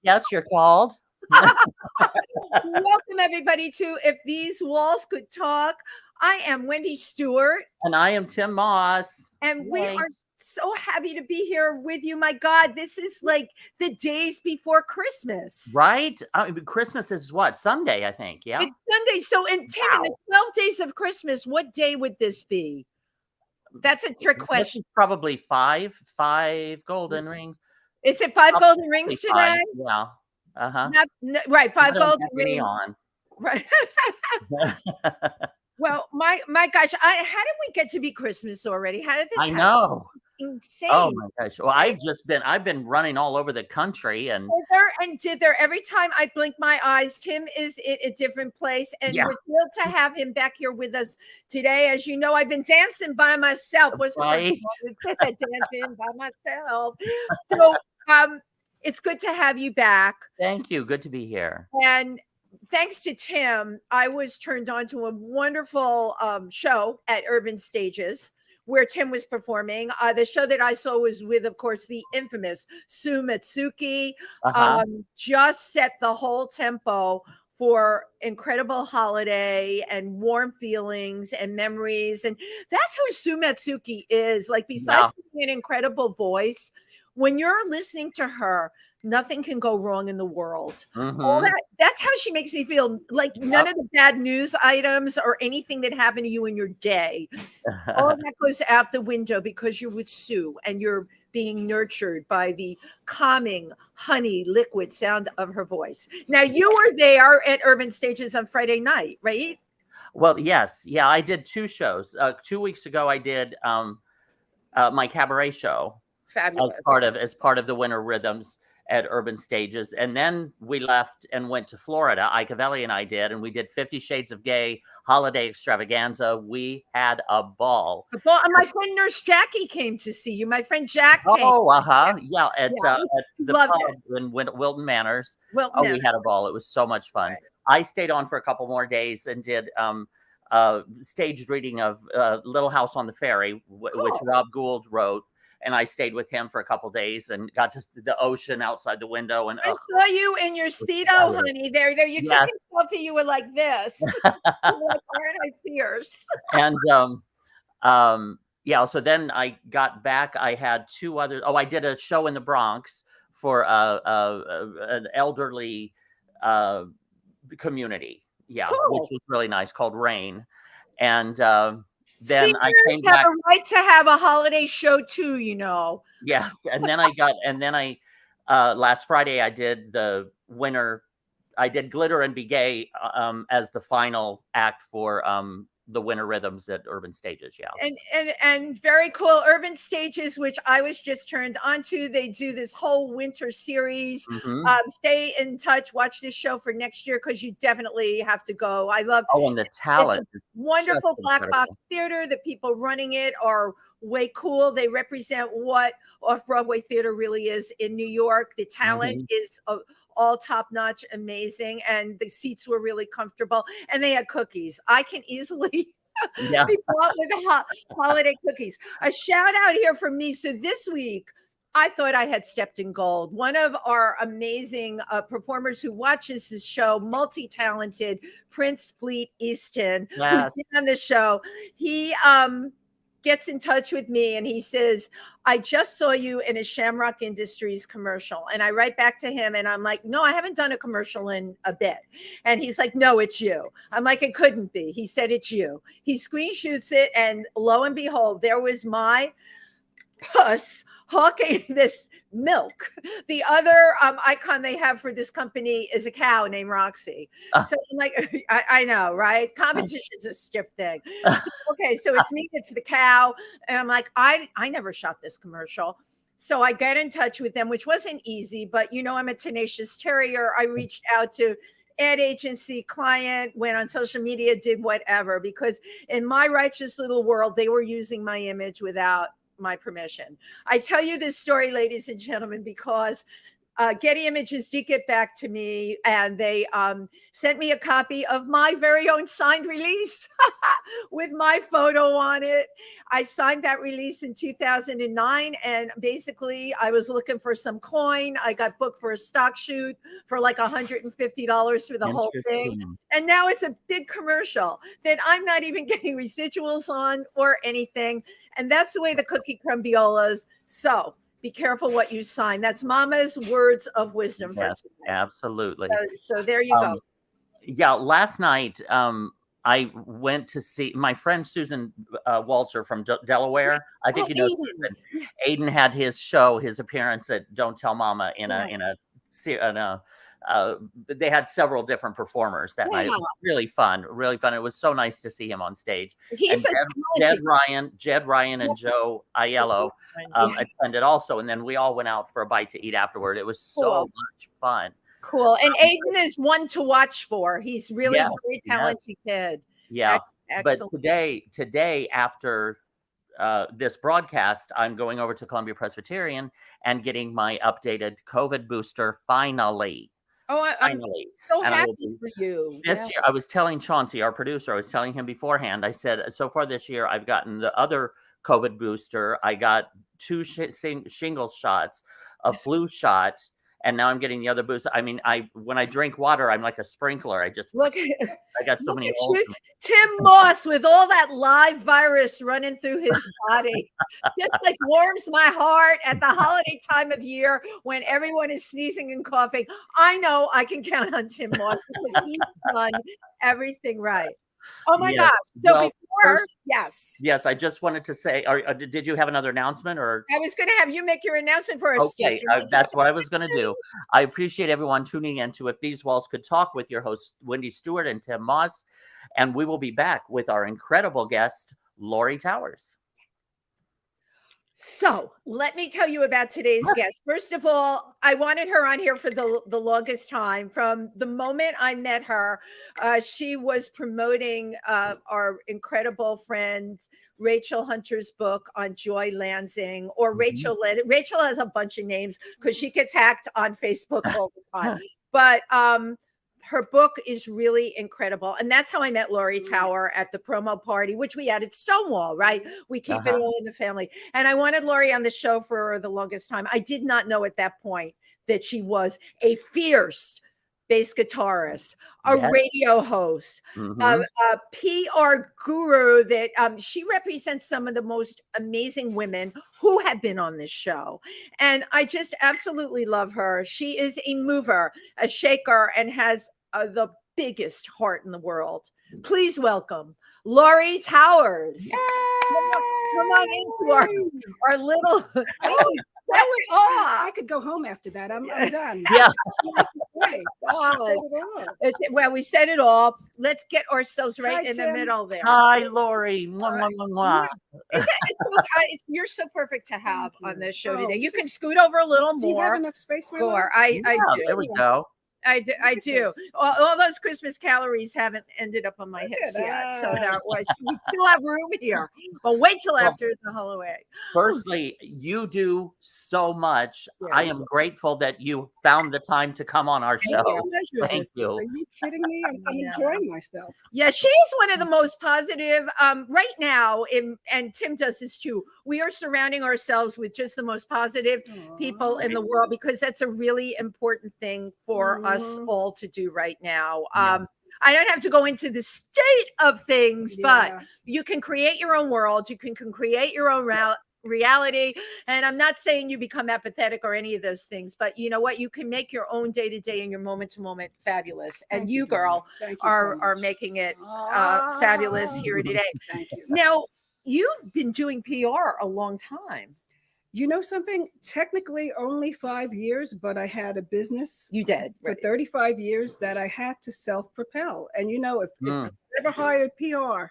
Yes, you're called. Welcome, everybody, to If These Walls Could Talk. I am Wendy Stuart. And I am Tym Moss. And we Yay. are so happy to be here with you. My God, this is like the days before Christmas. Right? Christmas is what? Sunday, I think. Yeah. It's Sunday. So, in Tim, in the 12 days of Christmas, what day would this be? That's a trick question. This is probably five golden rings. Is it five golden rings today? Yeah. Uh-huh. Right, five golden rings. On. Right. Well, my gosh, how did we get to be Christmas already? How did this happen? I know. Insane. Oh my gosh. Well, I've been running all over the country and did there every time I blink my eyes, Tim is in a different place. And we're thrilled to have him back here with us today. As you know, I've been dancing by myself. Right. Dancing by myself. So it's good to have you back. Thank you. Good to be here. And thanks to Tim, I was turned on to a wonderful show at Urban Stages where Tim was performing. The show that I saw was with, of course, the infamous Sue Matsuki. Just set the whole tempo for incredible holiday and warm feelings and memories. And that's who Sue Matsuki is. Like, besides being an incredible voice, when you're listening to her, nothing can go wrong in the world. All that's how she makes me feel. Like none of the bad news items or anything that happened to you in your day, all that goes out the window because you're with Sue and you're being nurtured by the calming, honey, liquid sound of her voice. Now, you were there at Urban Stages on Friday night, right? Well, yes. Yeah, I did two shows. 2 weeks ago, I did my cabaret show. Fabulous. As part of the Winter Rhythms at Urban Stages. And then we left and went to Florida. Icavelli and I did, and we did 50 Shades of Gay holiday extravaganza. We had a ball. And my friend Nurse Jackie came to see you. My friend Jack came. Yeah, at the pub in Wilton Manors. We had a ball. It was so much fun. Right. I stayed on for a couple more days and did staged reading of Little House on the Ferry, which Rob Gould wrote. And I stayed with him for a couple days and got to the ocean outside the window. And I saw you in your Speedo, honey. There. You took a selfie. You were like this. Like, aren't I fierce? And so then I got back. I had two others. I did a show in the Bronx for an elderly community. Yeah, cool. Which was really nice, called Rain. And then Seniors I came back. Have a right to have a holiday show too, you know. Yes, and then I last Friday I did the winter. I did Glitter and Be Gay as the final act for the Winter Rhythms at Urban Stages. Yeah, and very cool. Urban Stages, which I was just turned on to. They do this whole winter series. Stay in touch. Watch this show for next year because you definitely have to go. I love. And the talent. Wonderful black box theater. The people running it are way cool. They represent what off-Broadway theater really is in New York. The talent is all top-notch, amazing, and the seats were really comfortable, and they had cookies. I can easily be bought with holiday cookies. A shout out here from me. So this week, I thought I had stepped in gold. One of our amazing performers who watches this show, multi-talented, Prince Fleet Easton, who's been on the show, he gets in touch with me and he says, I just saw you in a Shamrock Industries commercial. And I write back to him and I'm like, no, I haven't done a commercial in a bit. And he's like, no, it's you. I'm like, it couldn't be. He said, it's you. He screenshoots it. And lo and behold, there was my puss hawking this milk. The other icon they have for this company is a cow named Roxy. So I'm like, I know, right? Competition's a stiff thing. So it's me, it's the cow. And I'm like, I never shot this commercial. So I get in touch with them, which wasn't easy, but you know, I'm a tenacious terrier. I reached out to ad agency, client, went on social media, did whatever, because in my righteous little world, they were using my image without my permission. I tell you this story, ladies and gentlemen, because Getty Images did get back to me, and they sent me a copy of my very own signed release with my photo on it. I signed that release in 2009, and basically I was looking for some coin. I got booked for a stock shoot for like $150 for the whole thing. And now it's a big commercial that I'm not even getting residuals on or anything. And that's the way the cookie crumbiolas. So be careful what you sign. That's Mama's words of wisdom. Yes, absolutely. So there you go. Yeah, last night I went to see my friend Susan Walter from Delaware. I think you know Susan. Aiden had his show, his appearance at Don't Tell Mama they had several different performers that night. It was really fun, really fun. It was so nice to see him on stage. Jed Ryan and Joe Aiello attended also, and then we all went out for a bite to eat afterward. It was so much fun. Cool. And Aiden is one to watch for. He's really a very talented kid. Yeah. But today after this broadcast, I'm going over to Columbia Presbyterian and getting my updated COVID booster finally. Oh, I'm so happy for you. This year, I was telling Chauncey, our producer, I was telling him beforehand, I said, so far this year, I've gotten the other COVID booster. I got 2 shingle shots, a flu shot, and now I'm getting the other booster. I mean, when I drink water, I'm like a sprinkler. I got so many. Tym Moss with all that live virus running through his body, just like warms my heart at the holiday time of year when everyone is sneezing and coughing. I know I can count on Tym Moss because he's done everything right. Oh my gosh. So yes, I just wanted to say, did you have another announcement, or? I was going to have you make your announcement for us. Okay, that's what I was going to do. I appreciate everyone tuning in to If These Walls Could Talk with your hosts, Wendy Stuart and Tym Moss. And we will be back with our incredible guest, Laurie Towers. So let me tell you about today's guest. First of all, I wanted her on here for the longest time. From the moment I met her, she was promoting our incredible friend Rachel Hunter's book on Joy Lansing, or Rachel. Rachel has a bunch of names because she gets hacked on Facebook all the time. But her book is really incredible. And that's how I met Laurie Tower at the promo party, which we had at Stonewall, right? We keep it all in the family. And I wanted Laurie on the show for the longest time. I did not know at that point that she was a fierce bass guitarist, a radio host, a PR guru, that she represents some of the most amazing women who have been on this show. And I just absolutely love her. She is a mover, a shaker, and has the biggest heart in the world. Please welcome Laurie Towers. Come on into our little. I could go home after that. I'm done. Yeah. Well, we said it all. Let's get ourselves right in the middle there. Hi, Laurie. You're so perfect to have on this show today. You can scoot over a little more. Do you have enough space, my love? I do. There we go. I do. All those Christmas calories haven't ended up on my hips yet. So we still have room here. But wait till after the holiday. Firstly, you do so much. Yes. I am grateful that you found the time to come on our show. Thank you. Are you kidding me? I'm enjoying myself. Yeah, she's one of the most positive right now. And Tim does this too. We are surrounding ourselves with just the most positive people in the world, because that's a really important thing for us all to do right now. I don't have to go into the state of things, but you can create your own world. You can create your own reality. And I'm not saying you become apathetic or any of those things, but you know what? You can make your own day-to-day and your moment-to-moment fabulous. And you, girl, are making it fabulous here today. Thank you. Now, you've been doing PR a long time. You know something? Technically only 5 years, but I had a business. You did for 35 years that I had to self-propel. And you know, if you ever hired PR,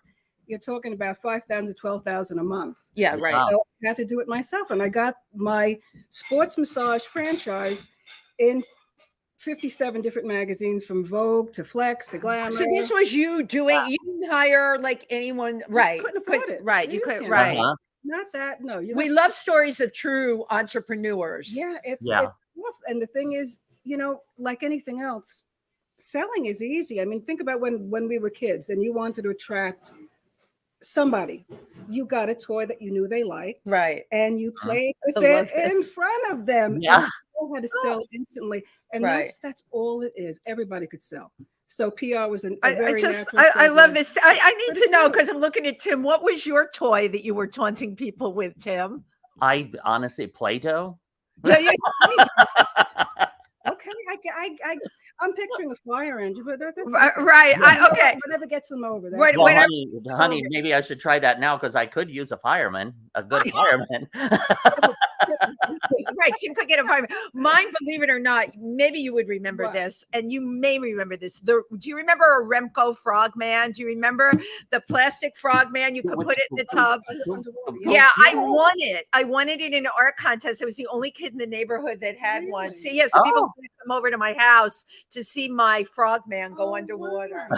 you're talking about $5,000 to $12,000 a month. Yeah, right. So I had to do it myself, and I got my sports massage franchise in 57 different magazines, from Vogue to Flex to Glamour. So this was you doing. You didn't hire like anyone, right? Couldn't afford it. Right, you couldn't. Right. Not that. No, we love stories of true entrepreneurs. Yeah, it's off. And the thing is, like anything else, selling is easy. I mean, think about when we were kids and you wanted to attract somebody, you got a toy that you knew they liked, right? And you played with it in front of them. Yeah, and you know how to sell instantly, and that's all it is. Everybody could sell. So PR was a very natural. I love this. I need to know, because I'm looking at Tim. What was your toy that you were taunting people with, Tim? I honestly, Play-Doh. Yeah. Okay, I'm picturing a fire engine, but that's right. Okay, whatever gets them over. Right, well, honey, maybe I should try that now, because I could use a fireman, a good fireman. Right, Tim could get a fireman. Mine, believe it or not, maybe you would remember this, and you may remember this. Do you remember a Remco Frogman? Do you remember the plastic Frogman? You could put it in the tub. Yeah, I won it. I won it in an art contest. I was the only kid in the neighborhood that had one. See, so people would come over to my house to see my Frogman go underwater.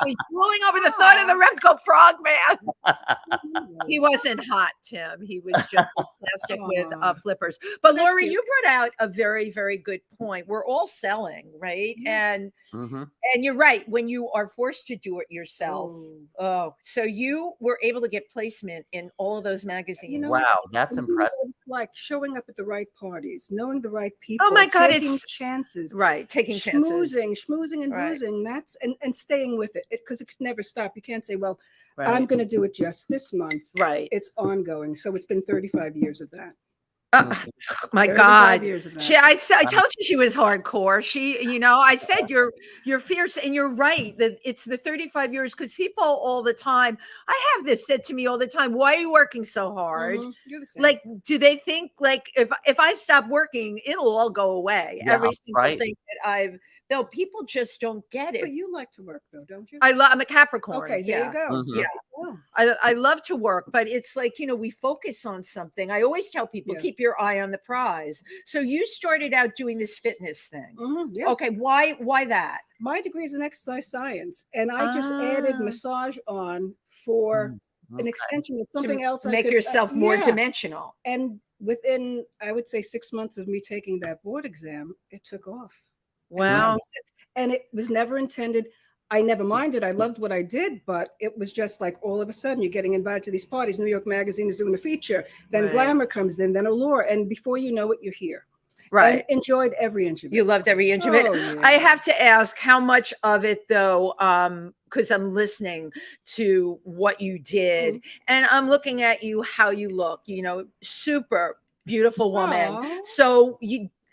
He's drooling over the thought of the Remco Frogman. He wasn't hot, Tim. He was just plastic with flippers. But Laurie, you brought out a very, very good point. We're all selling, right? Yeah. And you're right. When you are forced to do it yourself, so you were able to get placement in all of those magazines. Wow, that's impressive. Like showing up at the right parties, knowing the right people. Oh my God, taking chances, right? Taking chances, schmoozing and boozing. That's and staying with it, because it could never stop. You can't say, well, I'm going to do it just this month. Right. It's ongoing. So it's been 35 years of that. My God. I told you she was hardcore. I said you're fierce, and you're right that it's the 35 years, because people all the time, I have this said to me all the time, why are you working so hard? You're the same. Like, do they think like if I stop working, it'll all go away? Every single thing that no, people just don't get it. But you like to work, though, don't you? I'm a Capricorn. Okay, there you go. Yeah. I love to work, but it's like, we focus on something. I always tell people, keep your eye on the prize. So you started out doing this fitness thing. Okay, why that? My degree is in exercise science, and I just added massage on for an extension of something else. Make yourself more dimensional. And within, I would say, 6 months of me taking that board exam, it took off. Wow. And it was never intended. I never minded. I loved what I did, but it was just like all of a sudden you're getting invited to these parties. New York Magazine is doing a feature. Then Glamour comes in, then Allure. And before you know it, you're here. Right. And enjoyed every inch of it. You loved every inch of it. Yeah. I have to ask, how much of it, though, because I'm listening to what you did and I'm looking at you, how you look, super beautiful woman. Aww. So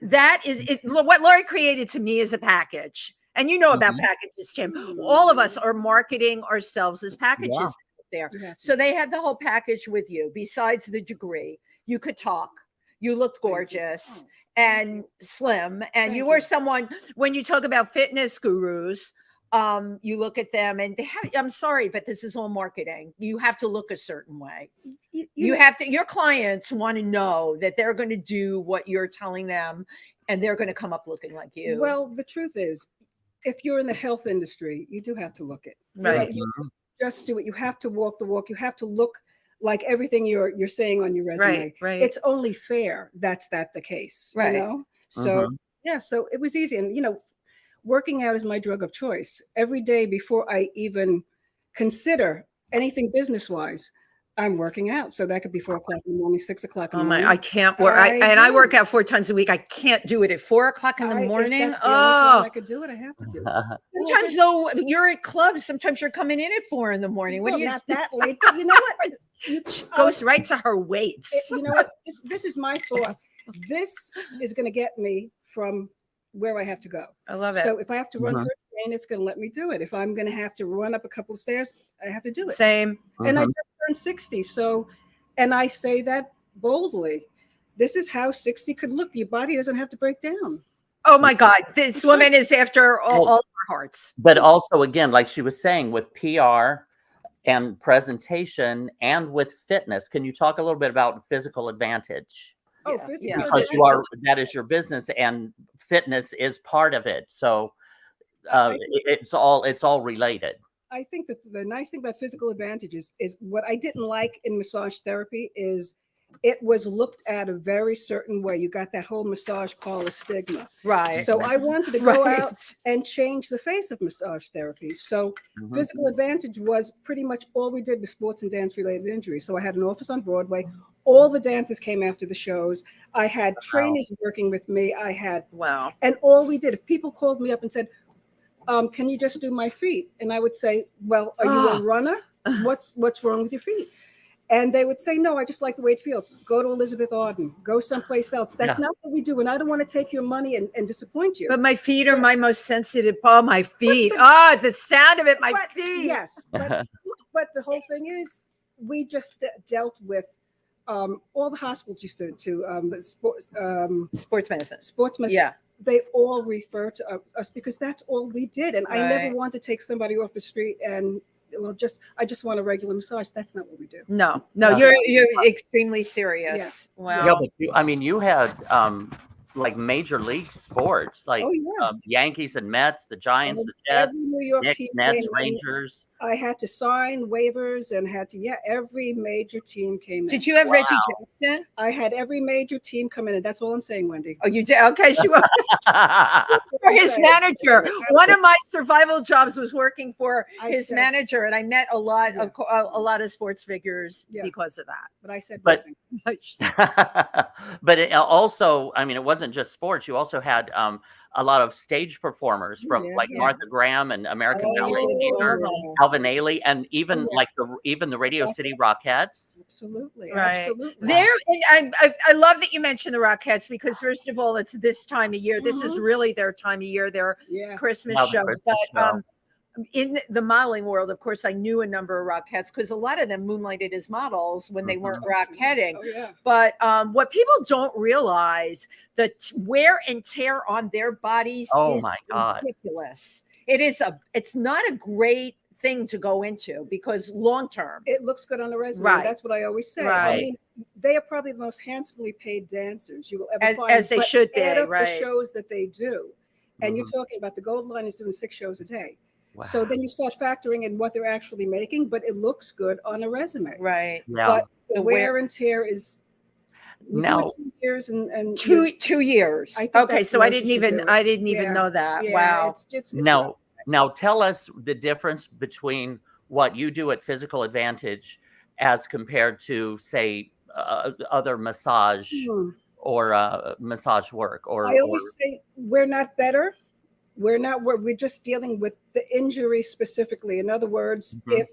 that is it. What Laurie created to me is a package. And about packages, Tim. All of us are marketing ourselves as packages there. So they had the whole package with you. Besides the degree, you could talk. You looked gorgeous and slim. And you were someone, when you talk about fitness gurus, you look at them and I'm sorry, but this is all marketing. You have to look a certain way. You have to, your clients want to know that they're going to do what you're telling them and they're going to come up looking like you. Well, the truth is, if you're in the health industry, you do have to look it. Right. You just do it. You have to walk the walk. You have to look like everything you're saying on your resume. Right. It's only fair that's the case. Right. So so it was easy. And working out is my drug of choice. Every day before I even consider anything business-wise, I'm working out. So that could be 4 o'clock in the morning, 6 o'clock in the morning. I can't work. I work out 4 times a week. I can't do it at 4 o'clock in the morning. If that's the only time I could do it, I have to do it. Sometimes though, you're at clubs. Sometimes you're coming in at 4 in the morning. Well, not that late. But you know what? Goes right to her weights. You know what? This is my thought. This is going to get me from where I have to go. I love it. So if I have to run for a train, it's going to let me do it. If I'm going to have to run up a couple of stairs, I have to do it. Same. And I just turned 60. So, and I say that boldly. This is how 60 could look. Your body doesn't have to break down. Oh my God. This woman is after all our hearts. But also, again, like she was saying, with PR and presentation and with fitness, can you talk a little bit about physical advantage? Because that is your business and fitness is part of it. So it's all related. I think that the nice thing about physical advantage is what I didn't like in massage therapy is it was looked at a very certain way. You got that whole massage parlor stigma. Right. So I wanted to go out and change the face of massage therapy. So Physical Advantage was pretty much all we did with sports and dance related injuries. So I had an office on Broadway. All the dancers came after the shows. I had trainers working with me. I had, and all we did, if people called me up and said, can you just do my feet? And I would say, well, are you a runner? What's wrong with your feet? And they would say, no, I just like the way it feels. Go to Elizabeth Arden. Go someplace else. That's not what we do. And I don't want to take your money and disappoint you. But my feet are my most sensitive. Oh, my feet. Oh, the sound of it, my feet. Yes. But the whole thing is, we just dealt with all the hospitals used to sports medicine. Sports medicine. Yeah. They all refer to us because that's all we did. And I never want to take somebody off the street and, I just want a regular massage. That's not what we do. No, you're extremely serious. Yeah. Wow. Yeah, but you had like major league sports, like Yankees and Mets, the Giants, the Jets, every New York Knicks, team, Nets, Rangers. I had to sign waivers and had to, every major team came in. Did you have Reggie Jackson? I had every major team come in, and that's all I'm saying, Wendy. Oh, you did? Okay, she was for his manager. One of my survival jobs was working for his manager, and I met a lot of sports figures because of that. But I said, but it also, I mean, it wasn't just sports. You also had a lot of stage performers from Martha Graham and American Ballet Theater, Alvin Ailey, and even the Radio City Rockettes. Absolutely, absolutely. I love that you mentioned the Rockettes because first of all, it's this time of year. This is really their time of year. Their Christmas show. In the modeling world, of course, I knew a number of Rockettes because a lot of them moonlighted as models when they weren't Rocketting. But what people don't realize, the wear and tear on their bodies is ridiculous. It's not a great thing to go into because long term it looks good on the resume. That's what I always say. I mean, they are probably the most handsomely paid dancers you will ever find, as they should be. The shows that they do, and you're talking about the Gold Line is doing 6 shows a day. Wow. So then you start factoring in what they're actually making, but it looks good on a resume. Right. Yeah. But the wear and tear is now 2 years and 2 years. Okay, so I didn't even know that. Wow. It's just now tell us the difference between what you do at Physical Advantage as compared to, say, other massage or massage work. I always say we're not better. We're just dealing with the injury specifically. In other words, if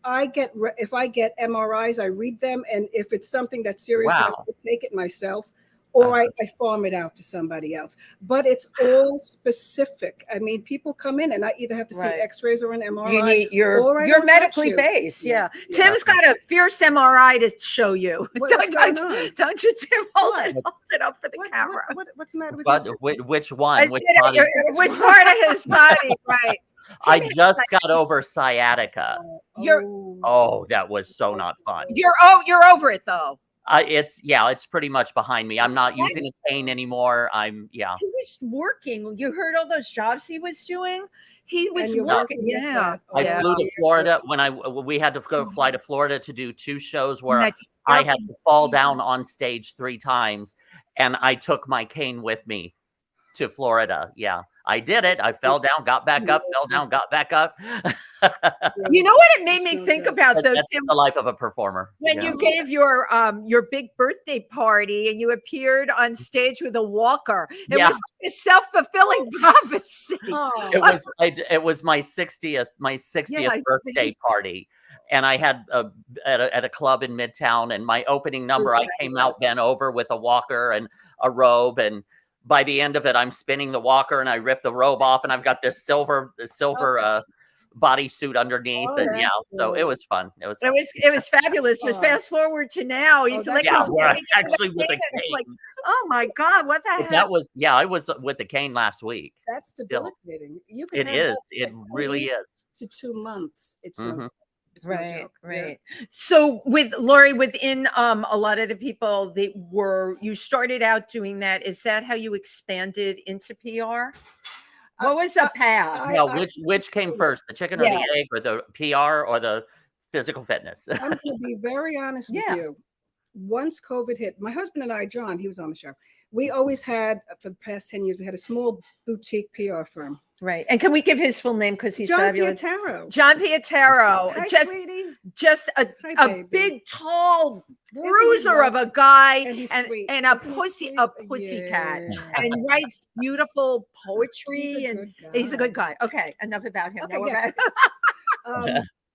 I get MRIs, I read them, and if it's something that's serious, I have to take it myself, or I farm it out to somebody else. But it's all specific. I mean, people come in, and I either have to see X-rays or an MRI. You're medically based. Yeah. Tim's got a fierce MRI to show you. Don't you, Tim? Hold it up for the camera. What's the matter with you? Which one? Which part of his body? Right. I just got over sciatica. That was so not fun. You're over it though. It's pretty much behind me. I'm not using a cane anymore. He was working. You heard all those jobs he was doing. He was working. I flew to Florida when we had to fly to Florida to do 2 shows where I had to fall down on stage 3 times, and I took my cane with me to Florida. Yeah, I did it. I fell down, got back up, fell down, got back up. You know what it made me think about, though? That's the life of a performer. When you gave your big birthday party and you appeared on stage with a walker, it was like a self-fulfilling prophecy. It was my 60th birthday party. And I had at a club in Midtown, and my opening number, I came out bent over with a walker and a robe, and by the end of it, I'm spinning the walker and I rip the robe off, and I've got this silver bodysuit underneath, so it was fun. It was fabulous. But fast forward to now, he's actually with a cane. Like, oh my God, what the heck? That was I was with the cane last week. That's debilitating. It really is. To 2 months, it's right. So with Laurie, within a lot of the people you started out doing that. Is that how you expanded into PR? What was the path? Which came first, the chicken or the egg, or the PR or the physical fitness? I'm going to be very honest with you. once COVID hit, my husband and I, John, he was on the show. We always had, for the past 10 years, we had a small boutique PR firm. Right. And can we give his full name? Because he's John fabulous. Pietaro. John Pietaro. Hi, just, sweetie. Just a big, tall bruiser of a guy and a pussycat and writes beautiful poetry. He's a good guy. Okay. Enough about him. Okay,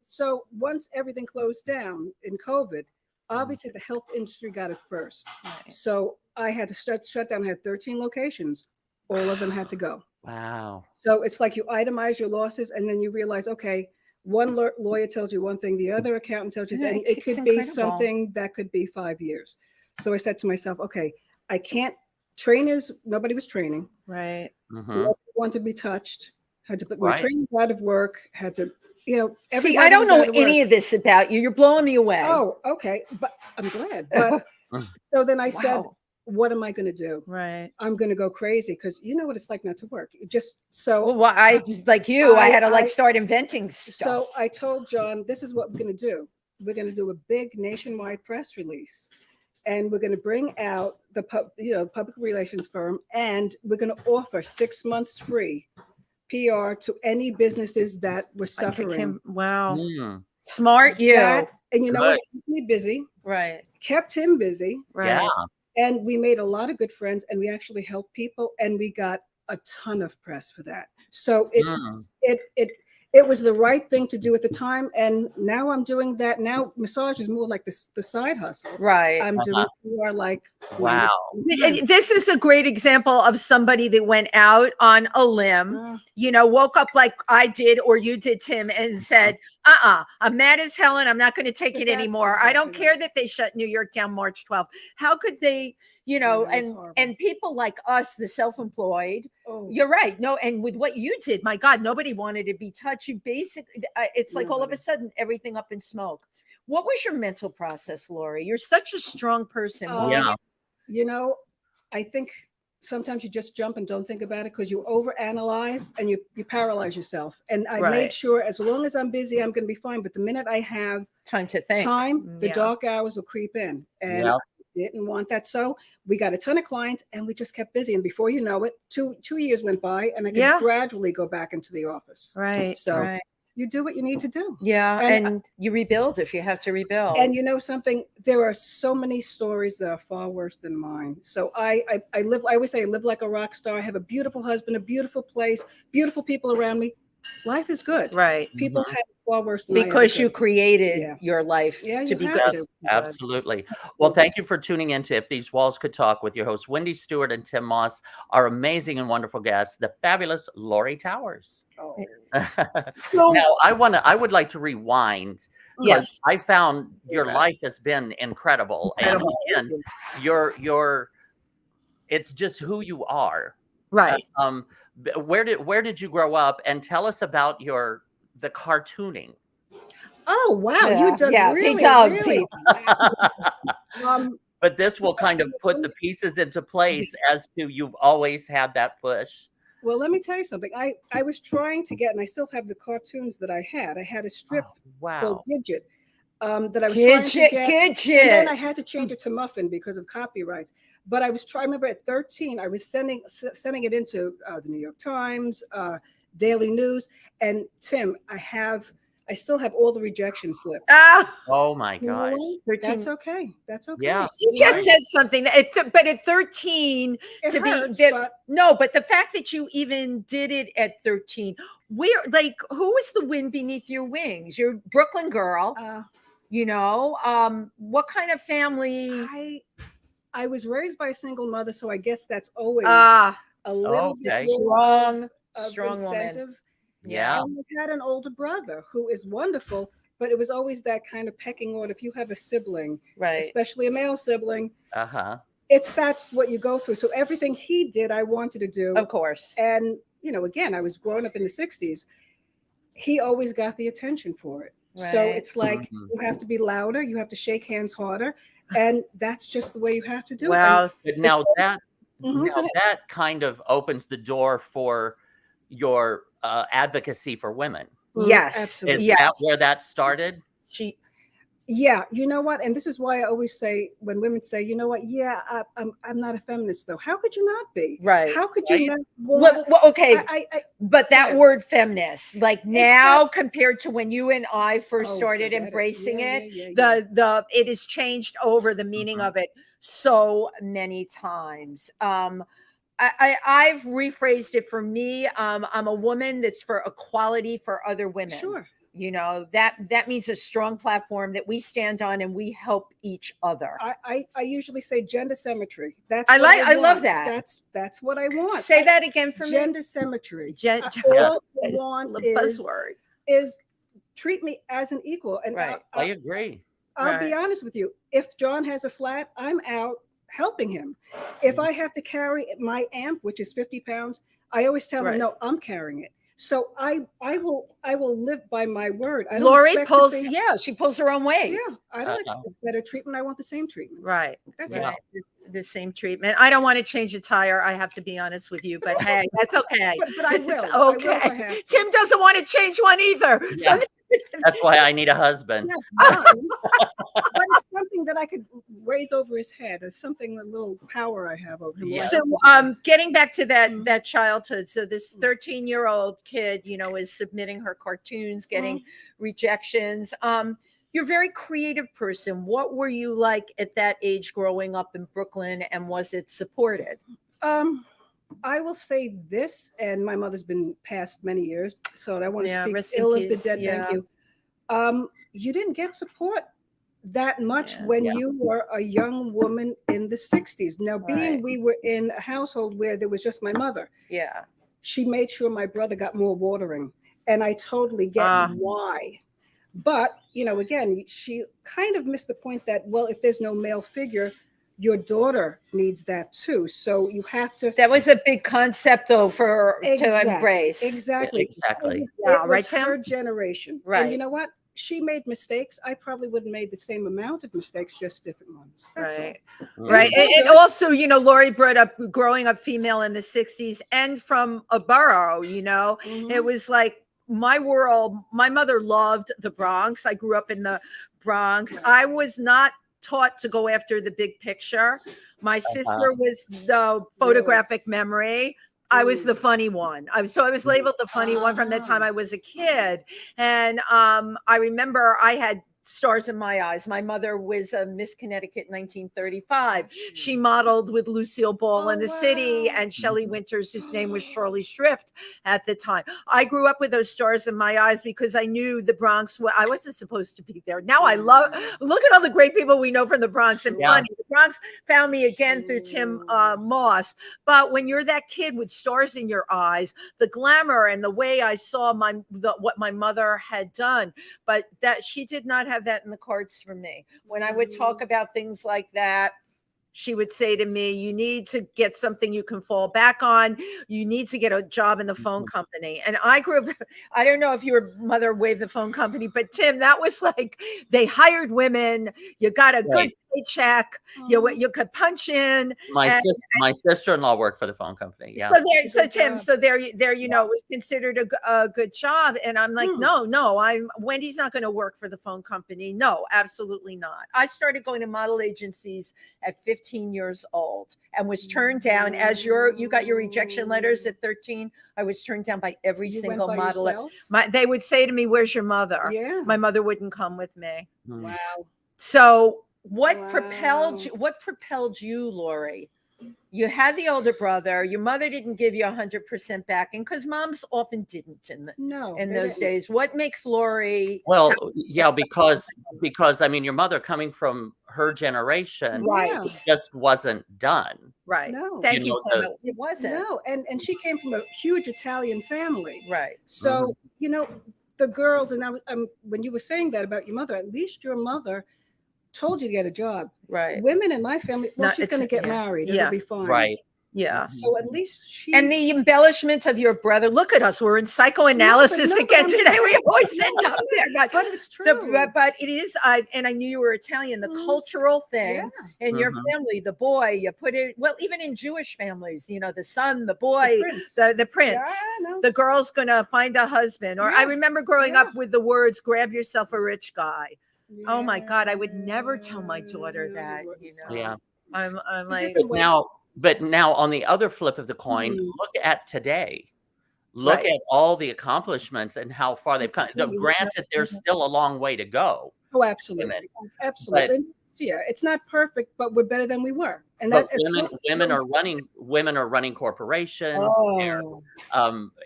so once everything closed down in COVID, obviously the health industry got it first. Right. So I had to shut down. I had 13 locations. All of them had to go. Wow. So it's like you itemize your losses and then you realize, okay, one lawyer tells you one thing, the other accountant tells you that it could be something that could be 5 years. So I said to myself, okay, I can't, trainers, nobody was training. Right. Nobody wanted to be touched. Had to put my trainers out of work, had to, see, I don't know any of this about you. You're blowing me away. Oh, okay. But I'm glad. But so then I said, what am I going to do? Right. I'm going to go crazy because you know what it's like not to work. Just so. Well, I like you. I had to start inventing stuff. So I told John, this is what we're going to do. We're going to do a big nationwide press release, and we're going to bring out the public relations firm, and we're going to offer 6 months free PR to any businesses that were suffering. Wow. Smart you. And you know what? Kept me busy. Right. Kept him busy. Right. Yeah. And we made a lot of good friends, and we actually helped people, and we got a ton of press for that. So it was the right thing to do at the time. And now I'm doing that. Now massage is more like the side hustle. Right. I'm doing more like, wow. This is a great example of somebody that went out on a limb, woke up like I did or you did, Tim, and said, I'm mad as hell and I'm not going to take it anymore. Exactly. I don't care that they shut New York down March 12th. How could they, and people like us, the self-employed, you're right. No, and with what you did, my God, nobody wanted to be touched. You basically, it's like all of a sudden everything up in smoke. What was your mental process, Laurie? You're such a strong person. I think sometimes you just jump and don't think about it because you overanalyze and you paralyze yourself. And I made sure as long as I'm busy, I'm going to be fine. But the minute I have time to think, the dark hours will creep in. And I didn't want that. So we got a ton of clients and we just kept busy. And before you know it, two years went by and I could gradually go back into the office. Right. So you do what you need to do. Yeah. And you rebuild if you have to rebuild. And you know something, there are so many stories that are far worse than mine. So I always say I live like a rock star. I have a beautiful husband, a beautiful place, beautiful people around me. Life is good. Right. People have far worse than because you created your life to be good. Absolutely. Well, thank you for tuning in to If These Walls Could Talk with your hosts, Wendy Stuart and Tym Moss, our amazing and wonderful guests, the fabulous Laurie Towers. Now, I would like to rewind. Yes. I found your life has been incredible. And it's just who you are. Right. Where did you grow up? And tell us about the cartooning. Oh wow, you done really. But this will kind of put the pieces into place as to you've always had that push. Well, let me tell you something. I was trying to get, and I still have the cartoons that I had. I had a strip called Gidget that I was trying to get. Gidget. And then I had to change it to Muffin because of copyrights. But I was trying. I remember at 13, I was sending it into the New York Times, Daily News, and Tim, I still have all the rejection slips. Oh my gosh. That's okay. That's okay. Yeah. You just said something but at 13 but the fact that you even did it at 13, who was the wind beneath your wings? You're a Brooklyn girl. What kind of family? I was raised by a single mother, so I guess that's always a little bit strong woman. Yeah. And I had an older brother who is wonderful, but it was always that kind of pecking order. If you have a sibling, especially a male sibling, that's what you go through. So everything he did, I wanted to do. Of course. And, again, I was growing up in the 60s. He always got the attention for it. Right. So it's like you have to be louder. You have to shake hands harder. And that's just the way you have to do it. But now that kind of opens the door for your advocacy for women. Yes, absolutely. Is that where that started? Yeah, you know what? And this is why I always say, when women say, you know what? Yeah, I'm not a feminist though. How could you not be? Right. How could Right. you not want? Well, okay, but that ahead. word feminist, like It's now not- compared to when you and I first Oh, started forget it. embracing Yeah, it, yeah, yeah, the it has changed over the meaning Mhm. of it so many times. I've rephrased it for me. I'm a woman that's for equality for other women. Sure. You know, that means a strong platform that we stand on and we help each other. I usually say gender symmetry. That's I what like. I want. love that. That's what I want. Say that again for me. Gender symmetry. Gen- All Yes. I want the is buzzword. treat me as an equal. And Right. I agree. I'll be Right. honest with you. If John has a flat, I'm out helping him. If I have to carry my amp, which is 50 pounds, I always tell him, Right. no, I'm carrying it. So I will live by my word. I don't Lori expect pulls. to be, Yeah, she pulls her own weight. yeah, I don't expect better treatment. I want the same treatment. Right. That's Yeah. it. The same treatment. I don't want to change a tire. I have to be honest with you, but hey, that's okay. But I will. It's I will okay. if I have to. Tim doesn't want to change one either. Yeah. That's why I need a husband. Yeah, but it's something that I could raise over his head, or something, a little power I have over him. Yeah. So getting back to that childhood, so this 13-year-old kid, you know, is submitting her cartoons, getting rejections. You're a very creative person. What were you like at that age growing up in Brooklyn, and was it supported? I will say this, and my mother's been passed many years, so I don't want to speak rest in ill of the peace. dead. Yeah. Thank you. You didn't get support that much when you were a young woman in the 60s. Now, being we were in a household where there was just my mother, she made sure my brother got more watering, and I totally get why. But, you know, again, she kind of missed the point that, well, if there's no male figure, your daughter needs that too. So you have to. That was a big concept, though, to embrace. Exactly. Exactly. It was her generation. Right. And you know what? She made mistakes. I probably wouldn't have made the same amount of mistakes, just different ones. That's all. Right. And also, you know, Laurie brought up growing up female in the 60s and from a borough, you know, it was like my world. My mother loved the Bronx. I grew up in the Bronx. I was not taught to go after the big picture. My sister was the photographic memory. I was the funny one. I was labeled the funny one from the time I was a kid. And I remember I had stars in my eyes. My mother was a Miss Connecticut in 1935. She modeled with Lucille Ball in the city and Shelley Winters, whose name was Shirley Shrift at the time. I grew up with those stars in my eyes because I knew the Bronx. I wasn't supposed to be there. Now I look at all the great people we know from the Bronx and funny. The Bronx found me again through Tym Moss. But when you're that kid with stars in your eyes, the glamour and the way I saw what my mother had done, but that she did not have that in the cards for me. When I would talk about things like that, she would say to me, you need to get something you can fall back on. You need to get a job in the phone company. And I grew up, I don't know if your mother waved the phone company, but Tim, that was like, they hired women. You got a good paycheck. You could punch in. My sister-in-law worked for the phone company. Yeah. So Tim, there, you know, it was considered a good job. And I'm like, no, Wendy's not going to work for the phone company. No, absolutely not. I started going to model agencies at 15 years old and was turned down as you got your rejection letters at 13. I was turned down by every single model. They would say to me, where's your mother? Yeah. My mother wouldn't come with me. Wow. So what propelled you, Laurie? You had the older brother. Your mother didn't give you 100% backing because moms often didn't in those days. What makes Laurie? Well, yeah, because I mean, your mother coming from her generation, it just wasn't done. Right. No. Thank you, Tim. It wasn't. No, and she came from a huge Italian family. Right. So you know, the girls, and when you were saying that about your mother, at least your mother told you to get a job. Right. Women in my family, she's going to get married. It'll be fine. Right. Yeah. So at least and the embellishment of your brother. Look at us. We're in psychoanalysis again today. We always end up there. But it's true. But it is, and I knew you were Italian, the cultural thing in your family, the boy, you put it, well, even in Jewish families, you know, the son, the boy, the prince, the girl's going to find a husband. Or I remember growing up with the words, grab yourself a rich guy. Oh my God, I would never tell my daughter that, you know. Yeah. I'm like, but now on the other flip of the coin, look at today. Look at all the accomplishments and how far they've come. Granted, there's still a long way to go. Oh, absolutely. Absolutely. It's not perfect, but we're better than we were. And that women are running corporations.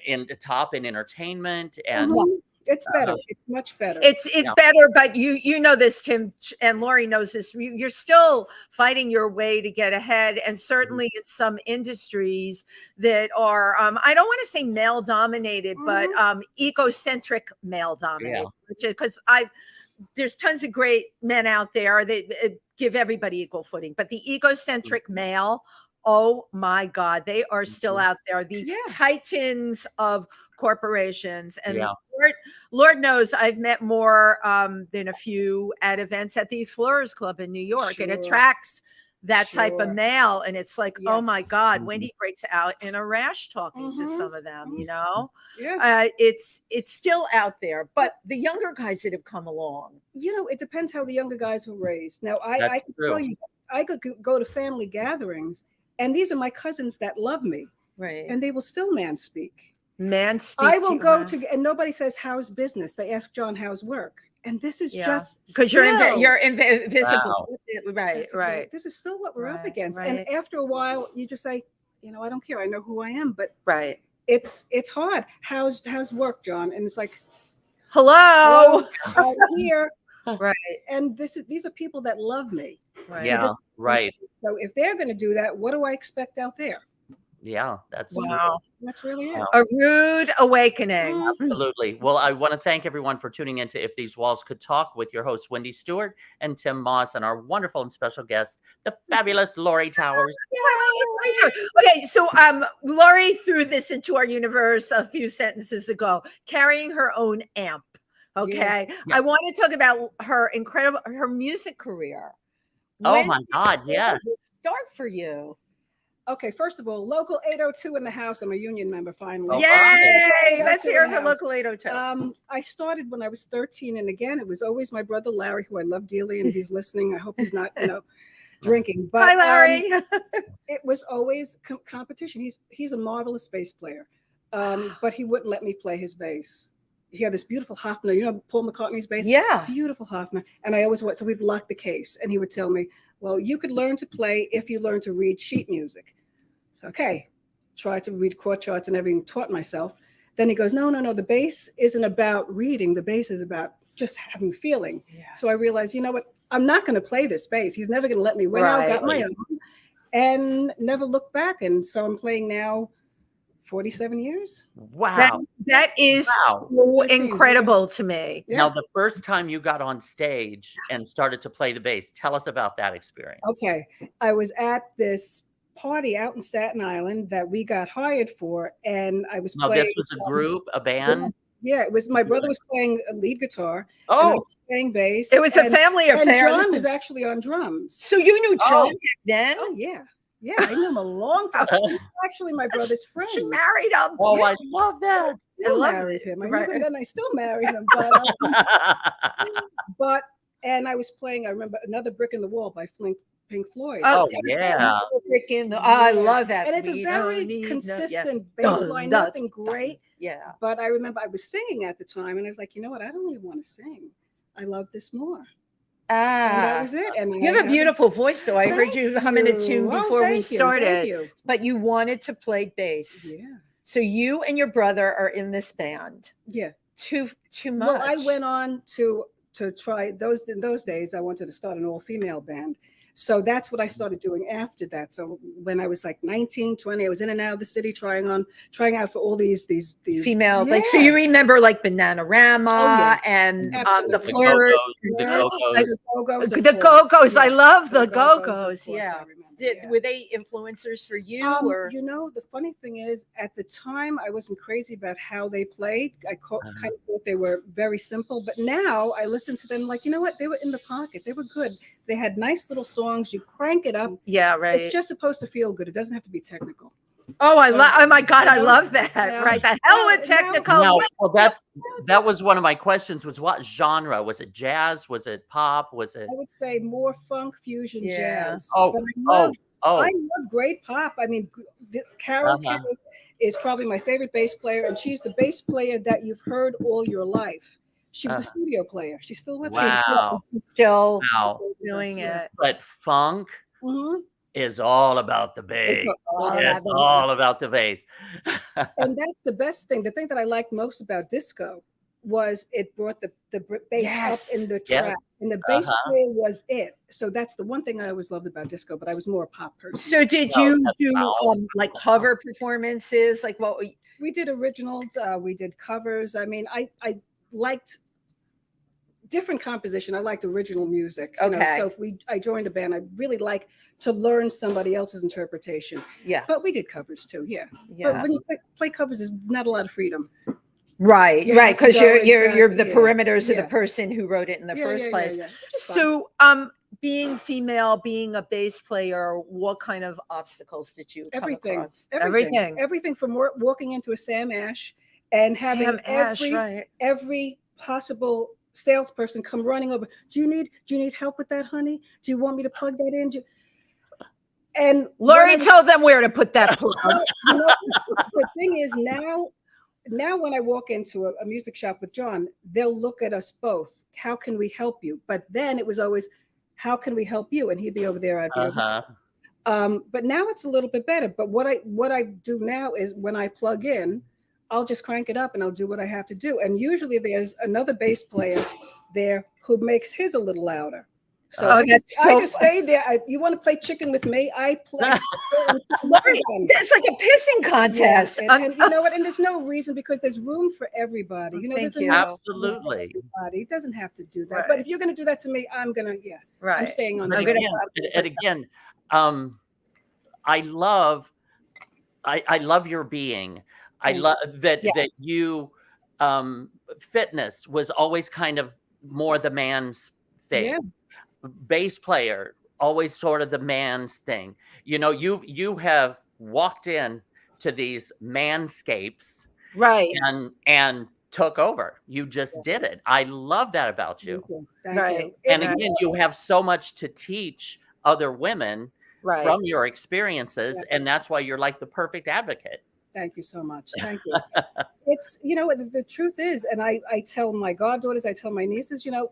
In the top in entertainment, and it's better. It's much better. It's better, but you know this, Tim, and Laurie knows this. You're still fighting your way to get ahead, and certainly in some industries that are I don't want to say male dominated, but egocentric male dominated, because there's tons of great men out there that give everybody equal footing, but the egocentric male, oh my God, they are still out there. The titans of corporations. And Lord knows I've met more than a few at events at the Explorers Club in New York. It attracts that type of male. And it's like, oh my God, Wendy breaks out in a rash talking to some of them, you know? It's still out there, but the younger guys that have come along. You know, it depends how the younger guys were raised. Now, I could tell you, I could go to family gatherings, and these are my cousins that love me. Right. And they will still manspeak. I will go to, and nobody says, how's business? They ask John, how's work? And this is just because you're invisible. Wow. Right. This is still what we're up against. And after a while, you just say, you know, I don't care. I know who I am, but it's hard. How's work, John? And it's like, hello, out here. Right. And these are people that love me. Right. So if they're going to do that, what do I expect out there? Yeah, that's That's really it. A rude awakening. Absolutely. Well, I want to thank everyone for tuning into If These Walls Could Talk with your hosts, Wendy Stuart and Tym Moss, and our wonderful and special guest, the fabulous Laurie Towers. Okay, so Laurie threw this into our universe a few sentences ago, carrying her own amp. Okay. I want to talk about her music career. Oh my God, yes. When did it start for you? Okay, first of all, Local 802 in the house. I'm a union member finally. Yay! Let's hear it for Local 802. I started when I was 13, and again, it was always my brother Larry, who I love dearly, and he's listening. I hope he's not, drinking. But hi, Larry. It was always competition. He's a marvelous bass player, but he wouldn't let me play his bass. He had this beautiful Hofner, Paul McCartney's bass? Yeah. Beautiful Hofner. And I always so we'd lock the case, and he would tell me, well, you could learn to play if you learn to read sheet music. So, okay, try to read chord charts and everything, taught myself. Then he goes, no, the bass isn't about reading. The bass is about just having feeling. Yeah. So I realized, you know what? I'm not going to play this bass. He's never going to let me win. I got my own and never looked back. And so I'm playing now 47 years. Wow. That is so incredible to me. Yeah. Now, the first time you got on stage and started to play the bass, tell us about that experience. Okay. I was at this party out in Staten Island that we got hired for, and I was playing. This was a group, a band? Yeah, it was. My brother was playing a lead guitar. Oh, and I was playing bass. It was a family affair. And John was actually on drums. So you knew John back then? Oh yeah. Yeah, I knew him a long time. Actually, my brother's friend. She married him. Oh, yeah. I love that. I married him. I knew him then. I still married him. But and I was playing. I remember Another Brick in the Wall by Pink Floyd. Oh yeah. I love that. And it's a very consistent bass line. Nothing great. Yeah. But I remember I was singing at the time, and I was like, you know what? I don't really want to sing. I love this more. And that was it. And you have a beautiful voice, so I heard you humming a tune before we started. But you wanted to play bass. Yeah. So you and your brother are in this band. Yeah. Too much. Well, I went on to try in those days. I wanted to start an all-female band. So that's what I started doing after that. So when I was like 19, 20, I was in and out of the city trying out for all these female, like, so you remember like Bananarama and the Flirts, the Go-Go's. I love the Go-Go's. Yeah. Were they influencers for you? Or? The funny thing is, at the time, I wasn't crazy about how they played. I kind of thought they were very simple. But now I listen to them like, you know what? They were in the pocket. They were good. They had nice little songs. You crank it up. Yeah, right. It's just supposed to feel good. It doesn't have to be technical. Oh, oh my God, I love that. Right. The hell with technical. Well, that was one of my questions, was what genre? Was it jazz? Was it pop? Was it? I would say more funk, fusion, jazz. Oh, but I love great pop. I mean, Carol Kay is probably my favorite bass player, and she's the bass player that you've heard all your life. She was a studio player. She's still with us. She's still doing it. But funk is all about the bass. It's all about the bass. And that's the best thing. The thing that I liked most about disco was it brought the bass up in the track, and the bass player was it. So that's the one thing I always loved about disco, but I was more a pop person. So did you do like cover performances? Like what we did originals, we did covers. I mean, I liked different composition. I liked original music. You know, so if I joined a band, I really like to learn somebody else's interpretation. Yeah. But we did covers too. Yeah. But when you play covers, there's not a lot of freedom. Right. Because you're the perimeters of the person who wrote it in the first place. So being female, being a bass player, what kind of obstacles did you come across? Everything from walking into a Sam Ash and having every possible salesperson come running over. Do you need help with that, honey? Do you want me to plug that in? And Laurie told them where to put that plug. The thing is, now when I walk into a music shop with John, they'll look at us both. How can we help you? But then it was always, how can we help you? And he'd be over there, I'd be over there. But now it's a little bit better. But what I do now is when I plug in, I'll just crank it up and I'll do what I have to do. And usually there's another bass player there who makes his a little louder. So I just stay there. You want to play chicken with me? I play. It's like a pissing contest. Yes. And you know what? And there's no reason, because there's room for everybody. You know, there's absolutely. Everybody. It doesn't have to do that. But if you're going to do that to me, I'm going to, I'm staying on. And again, I love your being. I love that you fitness was always kind of more the man's thing. Yeah. Bass player, always sort of the man's thing. You know, you have walked in to these manscapes, right, and took over. You just did it. I love that about you. Thank you. And again, you have so much to teach other women from your experiences, and that's why you're like the perfect advocate. Thank you so much. Thank you. It's, you know, the truth is, and I tell my goddaughters, I tell my nieces, you know,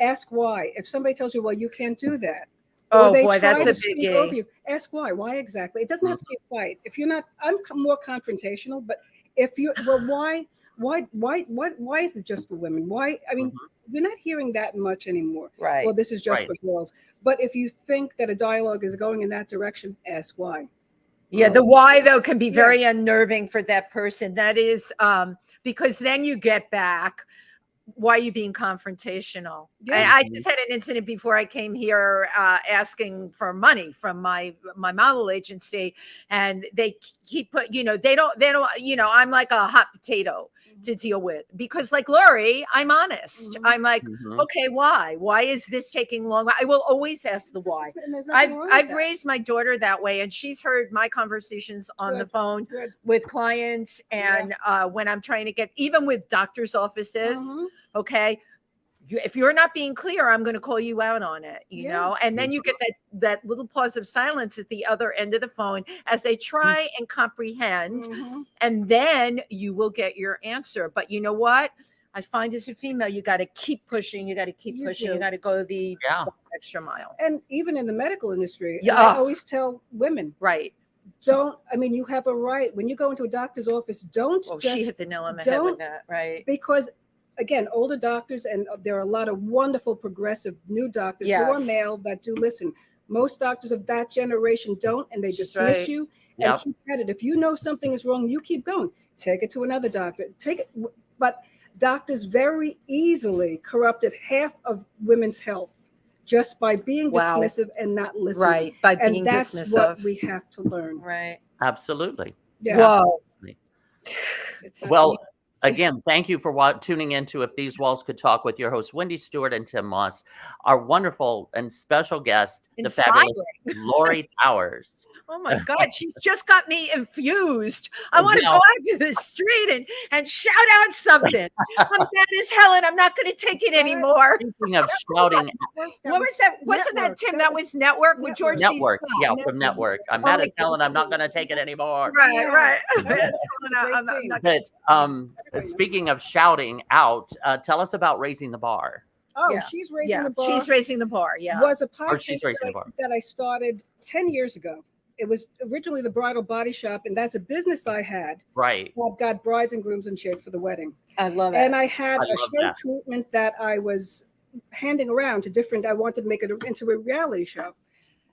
ask why. If somebody tells you, well, you can't do that. Oh boy, that's a biggie. Ask why. Why exactly? It doesn't have to be a fight. If you're not, I'm more confrontational, but if you, well, why is it just for women? Why? I mean, we're not hearing that much anymore. Right. Well, this is just for girls. But if you think that a dialogue is going in that direction, ask why. Yeah, the why though can be very unnerving for that person. That is because then you get back, why are you being confrontational? I just had an incident before I came here asking for money from my model agency, and they keep they don't I'm like a hot potato to deal with, because like Laurie, I'm honest. I'm like, okay, why is this taking long? I will always ask the why. I've raised my daughter that way, and she's heard my conversations on the phone with clients, and when I'm trying to get, even with doctors' offices, okay, if you're not being clear, I'm going to call you out on it, you know? And then you get that little pause of silence at the other end of the phone as they try and comprehend, and then you will get your answer. But you know what? I find as a female, you got to keep pushing. You got to keep pushing. You got to go the extra mile. And even in the medical industry, I always tell women, you have a right. When you go into a doctor's office, she hit the nail on the head with that, right? Because again, older doctors, and there are a lot of wonderful progressive new doctors who are male that do listen. Most doctors of that generation don't, and they dismiss you and keep at it. If you know something is wrong, you keep going. Take it to another doctor. Take it. But doctors very easily corrupted half of women's health just by being dismissive and not listening. Right, by being dismissive. That's what we have to learn. Right. Absolutely. Yeah. Whoa. Well, Again, thank you for tuning into If These Walls Could Talk with your hosts, Wendy Stuart and Tym Moss, our wonderful and special guest, the fabulous Laurie Towers. Oh my God, she's just got me infused. I want to go out to the street and shout out something. I'm mad as hell and I'm not going to take it anymore. Speaking of shouting. What was that? Wasn't that, Tim? That was Network with George C. Network. Yeah, from Network. I'm mad as hell and I'm not going to take it anymore. Right. But speaking of shouting out, tell us about Raising the Bar. Oh, She's Raising the Bar. She's Raising the Bar, was a podcast that I started 10 years ago. It was originally the Bridal Body Shop, and that's a business I had. Right. I've got brides and grooms in shape for the wedding. I love it. And I had a show treatment that I was handing around to different, I wanted to make it into a reality show.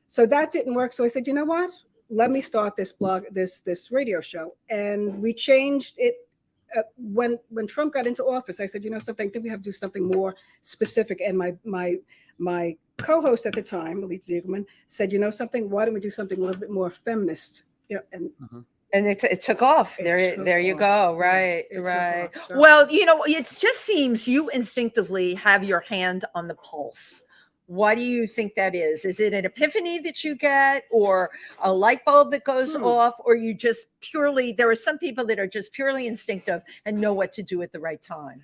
So that didn't work. So I said, you know what? Let me start this blog, this radio show. And we changed it. When Trump got into office, I said, you know something, I think we have to do something more specific. And my co-host at the time, Elite Ziegelman, said, you know something, why don't we do something a little bit more feminist? And it took off. There you go. Right. Well, it just seems you instinctively have your hand on the pulse. What do you think that is? Is it an epiphany that you get, or a light bulb that goes off, or you just purely, there are some people that are just purely instinctive and know what to do at the right time?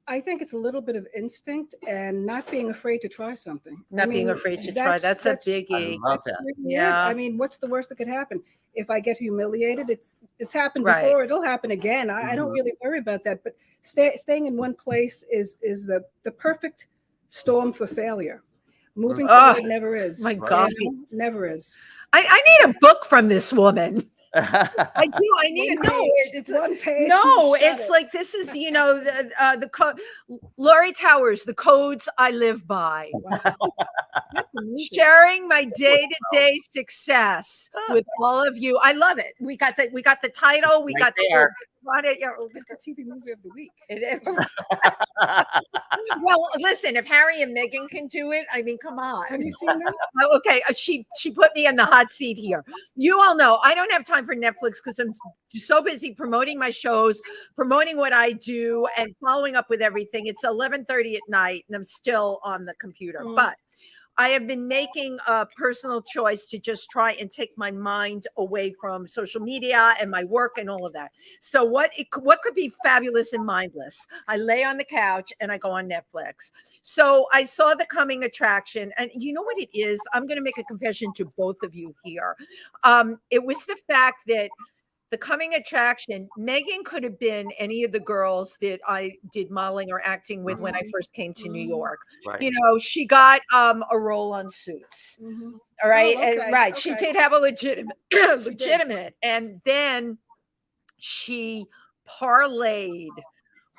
I think it's a little bit of instinct and not being afraid to try something. Being afraid to try. That's a biggie. I love that. Yeah. I mean, what's the worst that could happen? If I get humiliated, it's happened before. It'll happen again. I don't really worry about that. But staying in one place is the perfect storm for failure. Moving forward never is. My God, never is. I need a book from this woman. I do. I need to know. It's one page. No, it's like, this is, Laurie Towers, the codes I live by. Wow. Sharing my day-to-day success with all of you. I love it. We got the title. We got the it's a TV movie of the week. It is. Well, listen, if Harry and Meghan can do it, I mean, come on. Have you seen that? Okay, she put me in the hot seat here. You all know I don't have time for Netflix because I'm so busy promoting my shows, promoting what I do, and following up with everything. It's 11:30 at night, and I'm still on the computer. But I have been making a personal choice to just try and take my mind away from social media and my work and all of that. So what could be fabulous and mindless? I lay on the couch and I go on Netflix. So I saw The Coming Attraction, and you know what it is? I'm going to make a confession to both of you here. It was the fact that The Coming Attraction, Meghan could have been any of the girls that I did modeling or acting with when I first came to New York. Right. She got a role on Suits. All right. Oh, okay. And right. Okay. She did have a legitimate. And then she parlayed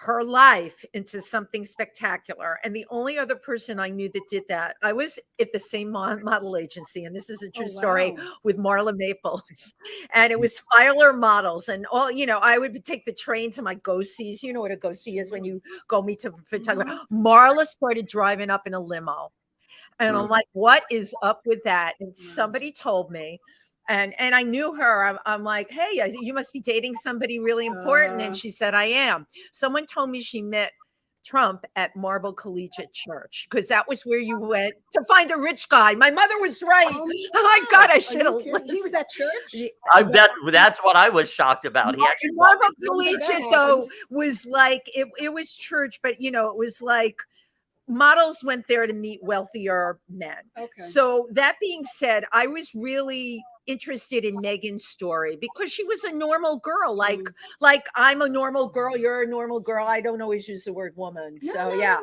her life into something spectacular. And the only other person I knew that did that, I was at the same model agency, and this is a true story, with Marla Maples. And it was Filer Models, and all, I would take the train to my go-sees. You know what a go-see is when you go meet a photographer. Marla started driving up in a limo. And I'm like, what is up with that? And somebody told me, and I knew her. I'm like, hey, you must be dating somebody really important. And she said, I am. Someone told me she met Trump at Marble Collegiate Church, because that was where you went to find a rich guy. My mother was right. Oh my God, I should have listened. He was at church? I bet that's what I was shocked about. Marble Collegiate, though, was like, it was church, but, it was like, models went there to meet wealthier men. Okay. So that being said, I was really interested in Meghan's story because she was a normal girl. Like I'm a normal girl. You're a normal girl. I don't always use the word woman. Yeah.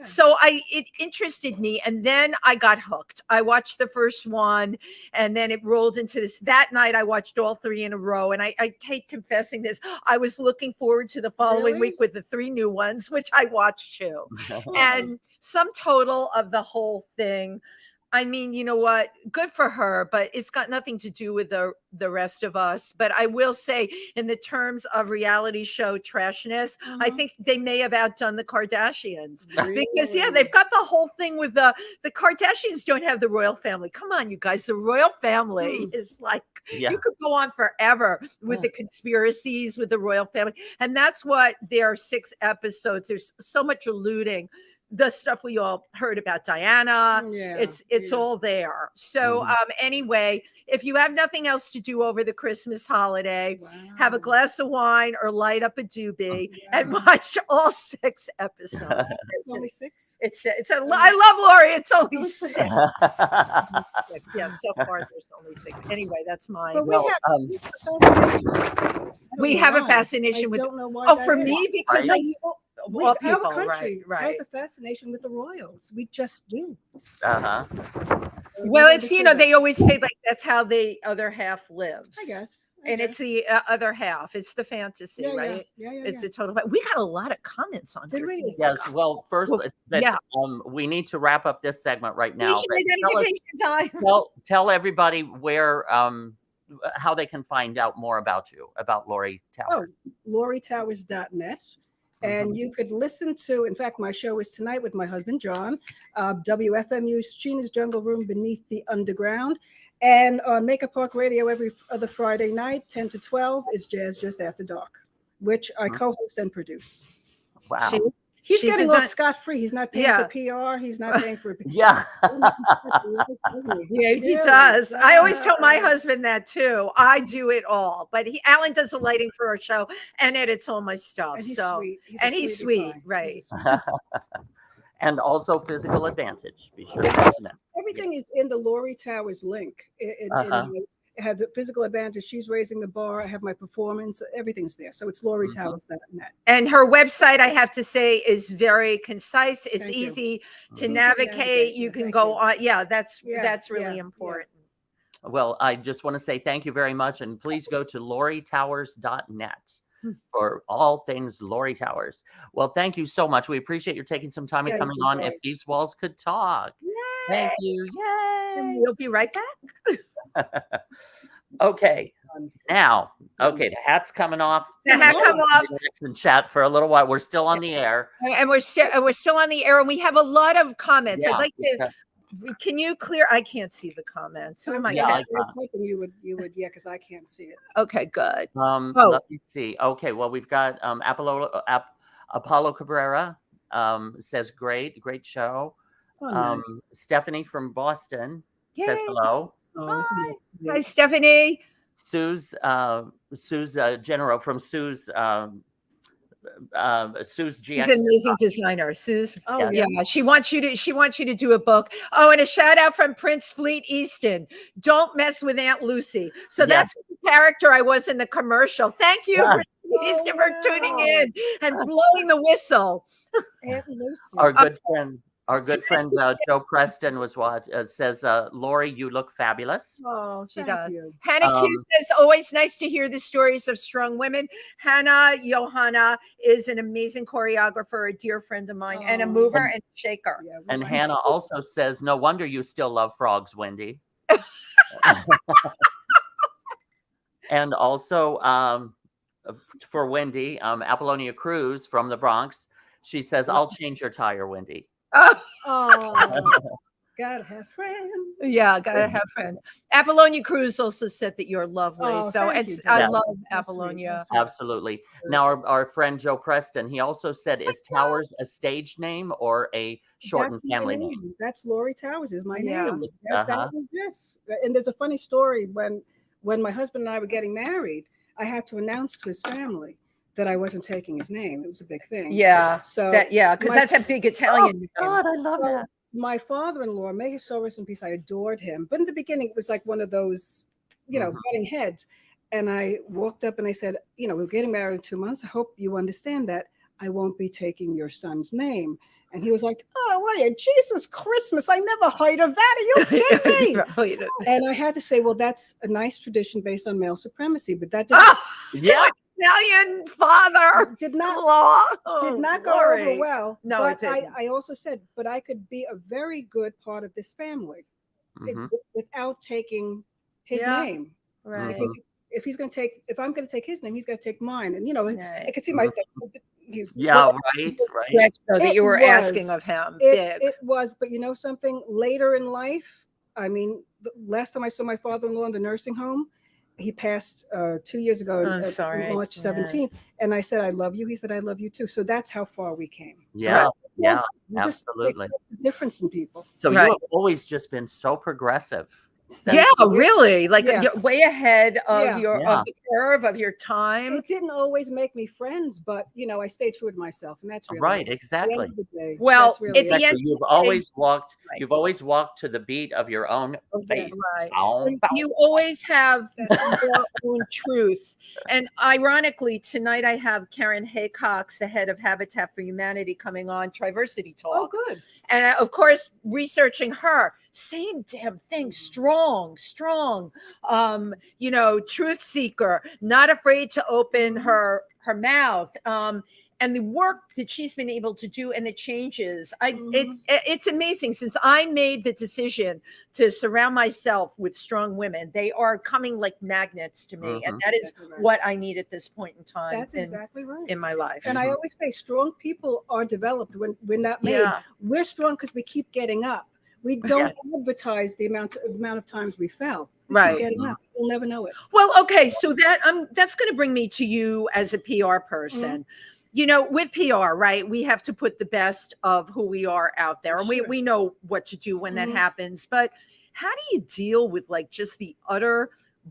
So it interested me. And then I got hooked. I watched the first one, and then it rolled into this. That night I watched all three in a row. And I hate confessing this. I was looking forward to the following week with the three new ones, which I watched too. And sum total of the whole thing, I mean, you know what? Good for her, but it's got nothing to do with the rest of us. But I will say, in the terms of reality show trashness, I think they may have outdone the Kardashians. Because they've got the whole thing with the Kardashians don't have the royal family. Come on, you guys. The royal family is like, you could go on forever with the conspiracies with the royal family. And that's what their 6 episodes, there's so much alluding. The stuff we all heard about Diana, it's all there. So anyway, if you have nothing else to do over the Christmas holiday, have a glass of wine or light up a doobie and watch all 6 episodes. It's only 6. I love Laurie. It's only 6. Yeah, so far there's only 6. Anyway, that's mine. But we have a fascination with. Don't know why. Oh, for me, because our country has a fascination with the royals. We just do. Well, it's, they always say like that's how the other half lives. I guess. It's the other half. It's the fantasy, right? Yeah. It's the total. We got a lot of comments on here. Yes. Well, first, we need to wrap up this segment right now. Tell everybody where how they can find out more about you, about Laurie Towers. LaurieTowers.net. And you could listen to, in fact, my show is tonight with my husband, John, WFMU's Sheena's Jungle Room Beneath the Underground. And on Maker Park Radio every other Friday night, 10 to 12, is Jazz Just After Dark, which I co-host and produce. Wow. He's getting off scot-free. He's not paying for PR. He's not paying for he does. I always tell my husband that too. I do it all, but Alan does the lighting for our show and edits all my stuff. And he's sweet, right? And also Physical Advantage. Be sure to mention that. Everything is in the Laurie Towers link. I have the Physical Advantage. She's raising the bar. I have my performance. Everything's there. So it's LaurieTowers.net. And her website, I have to say, is very concise. It's easy to navigate. You can go on. Yeah, that's really important. Yeah. Well, I just want to say thank you very much. And please go to LaurieTowers.net for all things Laurie Towers. Well, thank you so much. We appreciate you taking some time and coming on. If These Walls Could Talk. Yay. Thank you. Yay. And we'll be right back. Okay, now, the hat's coming off. The hat come off. And chat for a little while. We're still on the air, and we're still on the air, and we have a lot of comments. I'd like to. Can you clear? I can't see the comments. Who am I? You would, because I can't see it. Okay, good. Let me see. Okay, well, we've got Apollo Cabrera says great show. Nice. Stephanie from Boston says hello. Hi, Stephanie. Sue's Genero from Sue's GX. She's an amazing designer. Sue's. She wants you to do a book. Oh, and a shout out from Prince Fleet Easton. Don't mess with Aunt Lucy. So that's the character I was in the commercial. Thank you for tuning in and blowing the whistle. Aunt Lucy. Our good friend Joe Preston says, Laurie, you look fabulous. Oh, she does. Hannah Q says, always nice to hear the stories of strong women. Hannah Johanna is an amazing choreographer, a dear friend of mine, and a mover and shaker. Yeah, and Hannah also says, no wonder you still love frogs, Wendy. And also for Wendy, Apollonia Cruz from the Bronx, she says, I'll change your tire, Wendy. Gotta have friends. Yeah, gotta have friends. Apollonia Cruz also said that you're lovely. I love Apollonia. Absolutely. Now, our friend Joe Preston, he also said, is Towers a stage name or a shortened family name? That's Laurie Towers is my name. That was this. And there's a funny story. When my husband and I were getting married, I had to announce to his family that I wasn't taking his name. It was a big thing. Yeah. So because that's a big Italian name. God, I love that. My father-in-law, may his soul rest in peace, I adored him. But in the beginning, it was like one of those, butting heads. And I walked up and I said, we're getting married in 2 months. I hope you understand that I won't be taking your son's name. And he was like, oh, what are you? Jesus Christmas. I never heard of that. Are you kidding me? And I had to say, well, that's a nice tradition based on male supremacy. But that didn't. Italian father did not go over well. No, but I also said, but I could be a very good part of this family. without taking his name. Right. Because if I'm going to take his name, he's going to take mine. And, I could see my, right. So that you were asking of him. It was, but you know something, later in life, I mean, the last time I saw my father-in-law in the nursing home, he passed 2 years ago, March 17th. And I said, I love you. He said, I love you too. So that's how far we came. Yeah, absolutely. Difference in people. So you have always just been so progressive. Really, like you're way ahead of of the curve of your time. It didn't always make me friends, but I stayed true to myself, and that's really right. Exactly. Well, at the end, you've always walked. You've always walked to the beat of your own pace. Right. You always have your own truth. And ironically, tonight I have Karen Haycox, the head of Habitat for Humanity, coming on Triversity Talk. Oh, good. And of course, researching her, same damn thing, strong, truth seeker, not afraid to open her mouth. And the work that she's been able to do and the changes, it's amazing. Since I made the decision to surround myself with strong women, they are coming like magnets to me. And that is what I need at this point in time. That's exactly right. In my life. And I always say strong people are developed when we're not made. Yeah. We're strong because we keep getting up. We don't advertise the amount of times we fell. Right. Getting up. You'll never know it. Well, okay. So that's going to bring me to you as a PR person. With PR, right, we have to put the best of who we are out there. And we know what to do when that happens. But how do you deal with like just the utter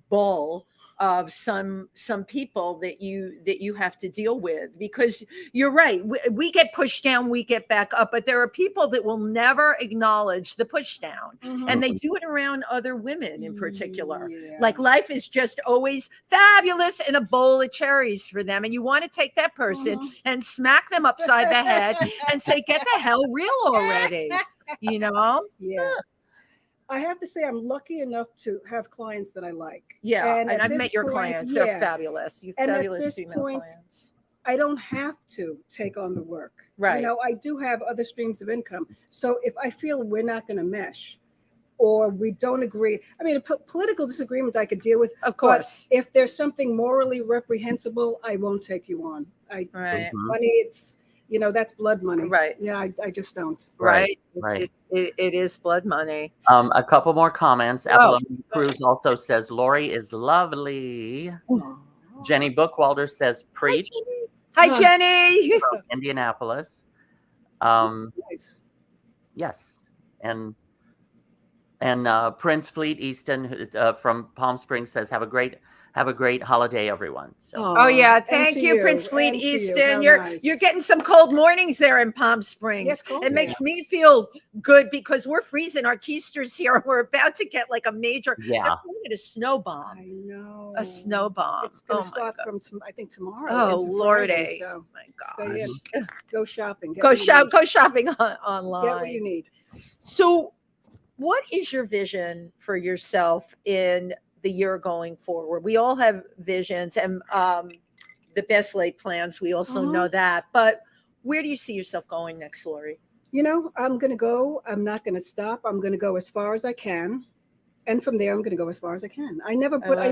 bull of some people that you have to deal with? Because you're right, we get pushed down, we get back up, but there are people that will never acknowledge the push down, and they do it around other women in particular. Like life is just always fabulous and a bowl of cherries for them, and you want to take that person and smack them upside the head and say, get the hell real already. I have to say I'm lucky enough to have clients that I like. Yeah, and I've met your clients. They're fabulous. You fabulous female clients. I don't have to take on the work. Right. I do have other streams of income. So if I feel we're not going to mesh or we don't agree, I mean, political disagreements I could deal with. Of course. But if there's something morally reprehensible, I won't take you on. It's money, it's that's blood money. Right. Yeah, I just don't. Right. It is blood money. A couple more comments. Avalon Cruz also says Laurie is lovely. Jenny Bookwalder says preach. Hi, Jenny. From Indianapolis. Nice. Yes. And Prince Fleet Easton from Palm Springs says have a great holiday, everyone. So. Thank you, Prince Fleet Easton. You're getting some cold mornings there in Palm Springs. It makes me feel good because we're freezing our keisters here. We're about to get like a major. They're calling it a snow bomb. I know. A snow bomb. It's going to start from I think tomorrow. Oh Lordy! So my gosh. Stay in. Go shopping. Go shopping online. Get what you need. So, what is your vision for yourself in the year going forward? We all have visions and the best laid plans. We also know that. But where do you see yourself going next, Laurie? I'm going to go. I'm not going to stop. I'm going to go as far as I can. And from there, I'm going to go as far as I can. I never put a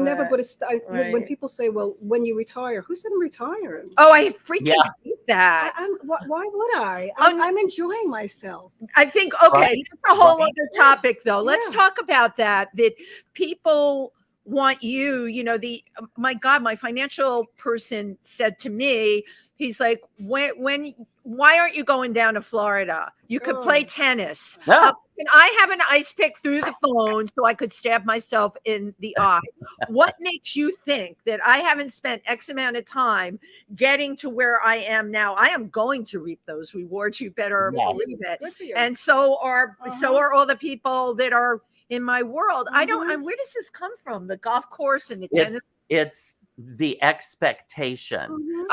when people say, well, when you retire, who said I'm retiring? Oh, I freaking hate that. Why would I? I'm enjoying myself. I think, that's a whole other topic, though. Let's talk about that people want you, my God, my financial person said to me, he's like, why aren't you going down to Florida? You could play tennis. And I have an ice pick through the phone so I could stab myself in the eye. What makes you think that I haven't spent X amount of time getting to where I am now? I am going to reap those rewards. You better believe it. And so are all the people that are in my world. I don't. Where does this come from? The golf course and the tennis. It's the expectation,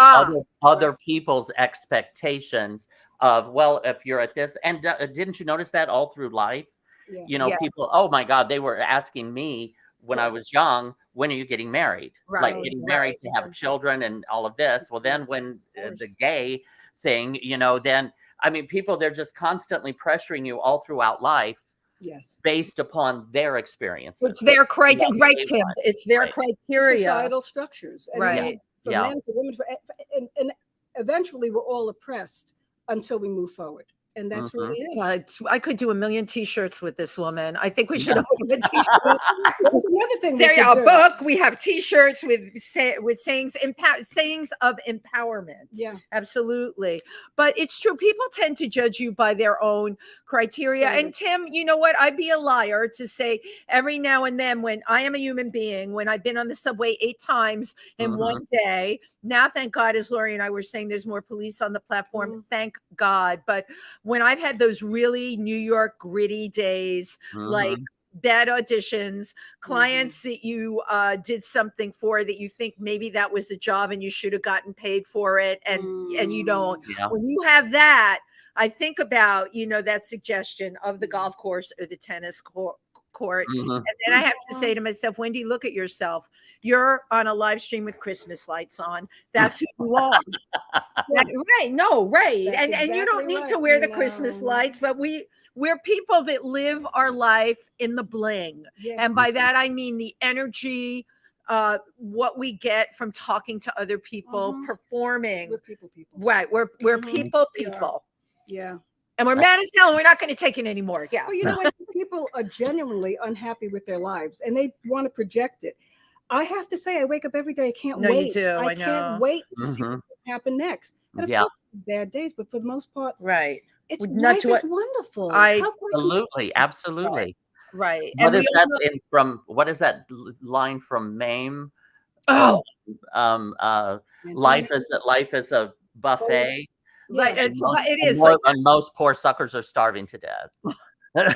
other people's expectations of, well, if you're at this, and didn't you notice that all through life? People, oh my God, they were asking me when I was young, when are you getting married? Like getting married to have children and all of this. Well, then when the gay thing, then, I mean, people, they're just constantly pressuring you all throughout life Yes. based upon their experiences. It's their criteria, right, Tim? It's their criteria. Societal structures. And right. For men, for women, and eventually we're all oppressed until we move forward. And that's really it. I could do a million T-shirts with this woman. I think we should open a T-shirt. There's another thing. There you go. Book. We have T-shirts with sayings of empowerment. Yeah, absolutely. But it's true. People tend to judge you by their own criteria. And Tim, you know what? I'd be a liar to say every now and then, when I am a human being, when I've been on the subway 8 times in one day. Now, thank God, as Laurie and I were saying, there's more police on the platform. Thank God. But when I've had those really New York gritty days, like bad auditions, clients that you did something for that you think maybe that was a job and you should have gotten paid for it, and you don't. When you have that, I think about, that suggestion of the golf course or the tennis court. And then I have to say to myself, Wendy, look at yourself. You're on a live stream with Christmas lights on. That's who you are. Right. No, right. And you don't need to wear the Christmas lights, but we're people that live our life in the bling. And by that, I mean the energy, what we get from talking to other people, performing. We're people. Right. We're people. Yeah. And we're mad as hell, and we're not going to take it anymore. Yeah. Well, you know what? People are genuinely unhappy with their lives, and they want to project it. I have to say, I wake up every day. I can't wait. You do. I can't wait to see what will happen next. And of course, bad days, but for the most part, it's life is wonderful. Absolutely. Right. What is that line from Mame? Life is a buffet. Right, it is. And most poor suckers are starving to death. That's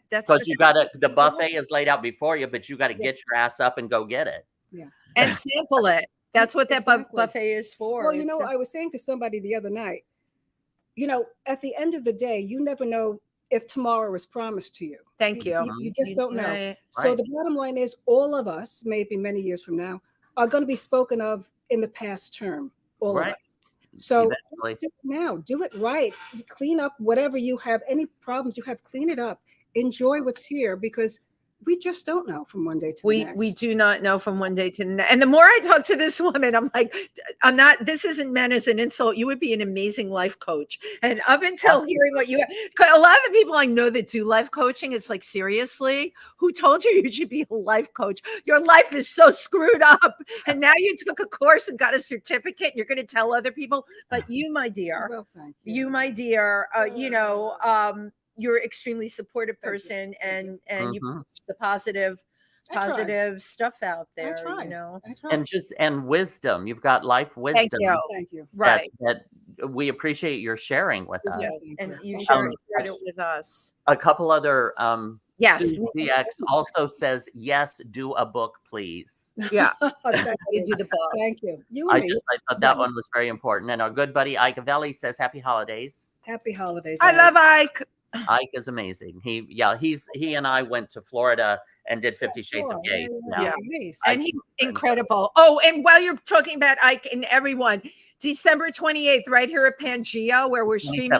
because the buffet is laid out before you, but you got to get your ass up and go get it. Yeah, and sample it. That's what that buffet is for. Well, I was saying to somebody the other night, at the end of the day, you never know if tomorrow is promised to you. Thank you. You just don't know. Right. So the bottom line is, all of us, maybe many years from now, are going to be spoken of in the past term. All of us. So do it now. Do it right. Clean up whatever you have. Any problems you have, clean it up. Enjoy what's here, because we just don't know from one day to the next. We do not know from one day to the next. And the more I talk to this woman, I'm like, this isn't meant as an insult. You would be an amazing life coach. And up until hearing what a lot of the people I know that do life coaching, it's like, seriously, who told you should be a life coach? Your life is so screwed up. And now you took a course and got a certificate, and you're going to tell other people. But you, my dear, thank you. You, my dear, you're an extremely supportive person, and you push the positive stuff out there. I try. And wisdom. You've got life wisdom. Thank you. Right. That we appreciate your sharing with us. And you shared it with us. A couple other yes. DX also says, yes, do a book, please. Yeah. You do the book. Thank you. I thought that one was very important. And our good buddy Ike Avelli says, happy holidays. Happy holidays. I love Ike. Ike is amazing. He and I went to Florida and did 50 Shades of Gay. And he's incredible. Oh, and while you're talking about Ike and everyone, December 28th, right here at PANGEA, where we're streaming,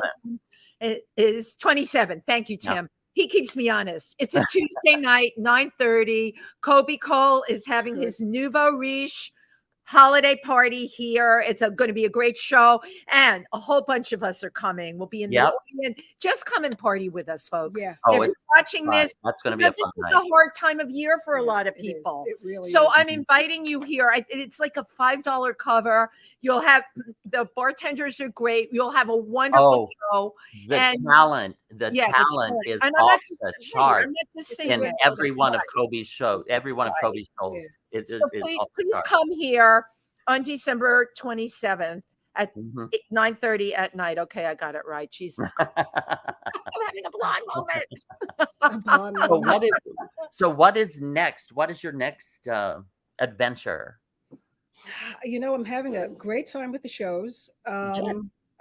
is 27. Thank you, Tim. He keeps me honest. It's a Tuesday night, 9:30. Kobe Cole is having his nouveau riche holiday party here. It's going to be a great show, and a whole bunch of us are coming. We'll be in the audience. Just come and party with us, folks. Yeah. If you're watching this, that's going to be a fun night. This is a hard time of year for a lot of people. It really so is. I'm inviting you here. It's like a $5 cover. You'll have the bartenders are great. You'll have a wonderful show. The talent is off the chart in every one of Kobe's shows. Every one of Kobe's shows. So please come here on December 27th at 9:30 at night. Okay, I got it right. Jesus Christ. I'm having a blonde moment. So what is next? What is your next adventure? I'm having a great time with the shows.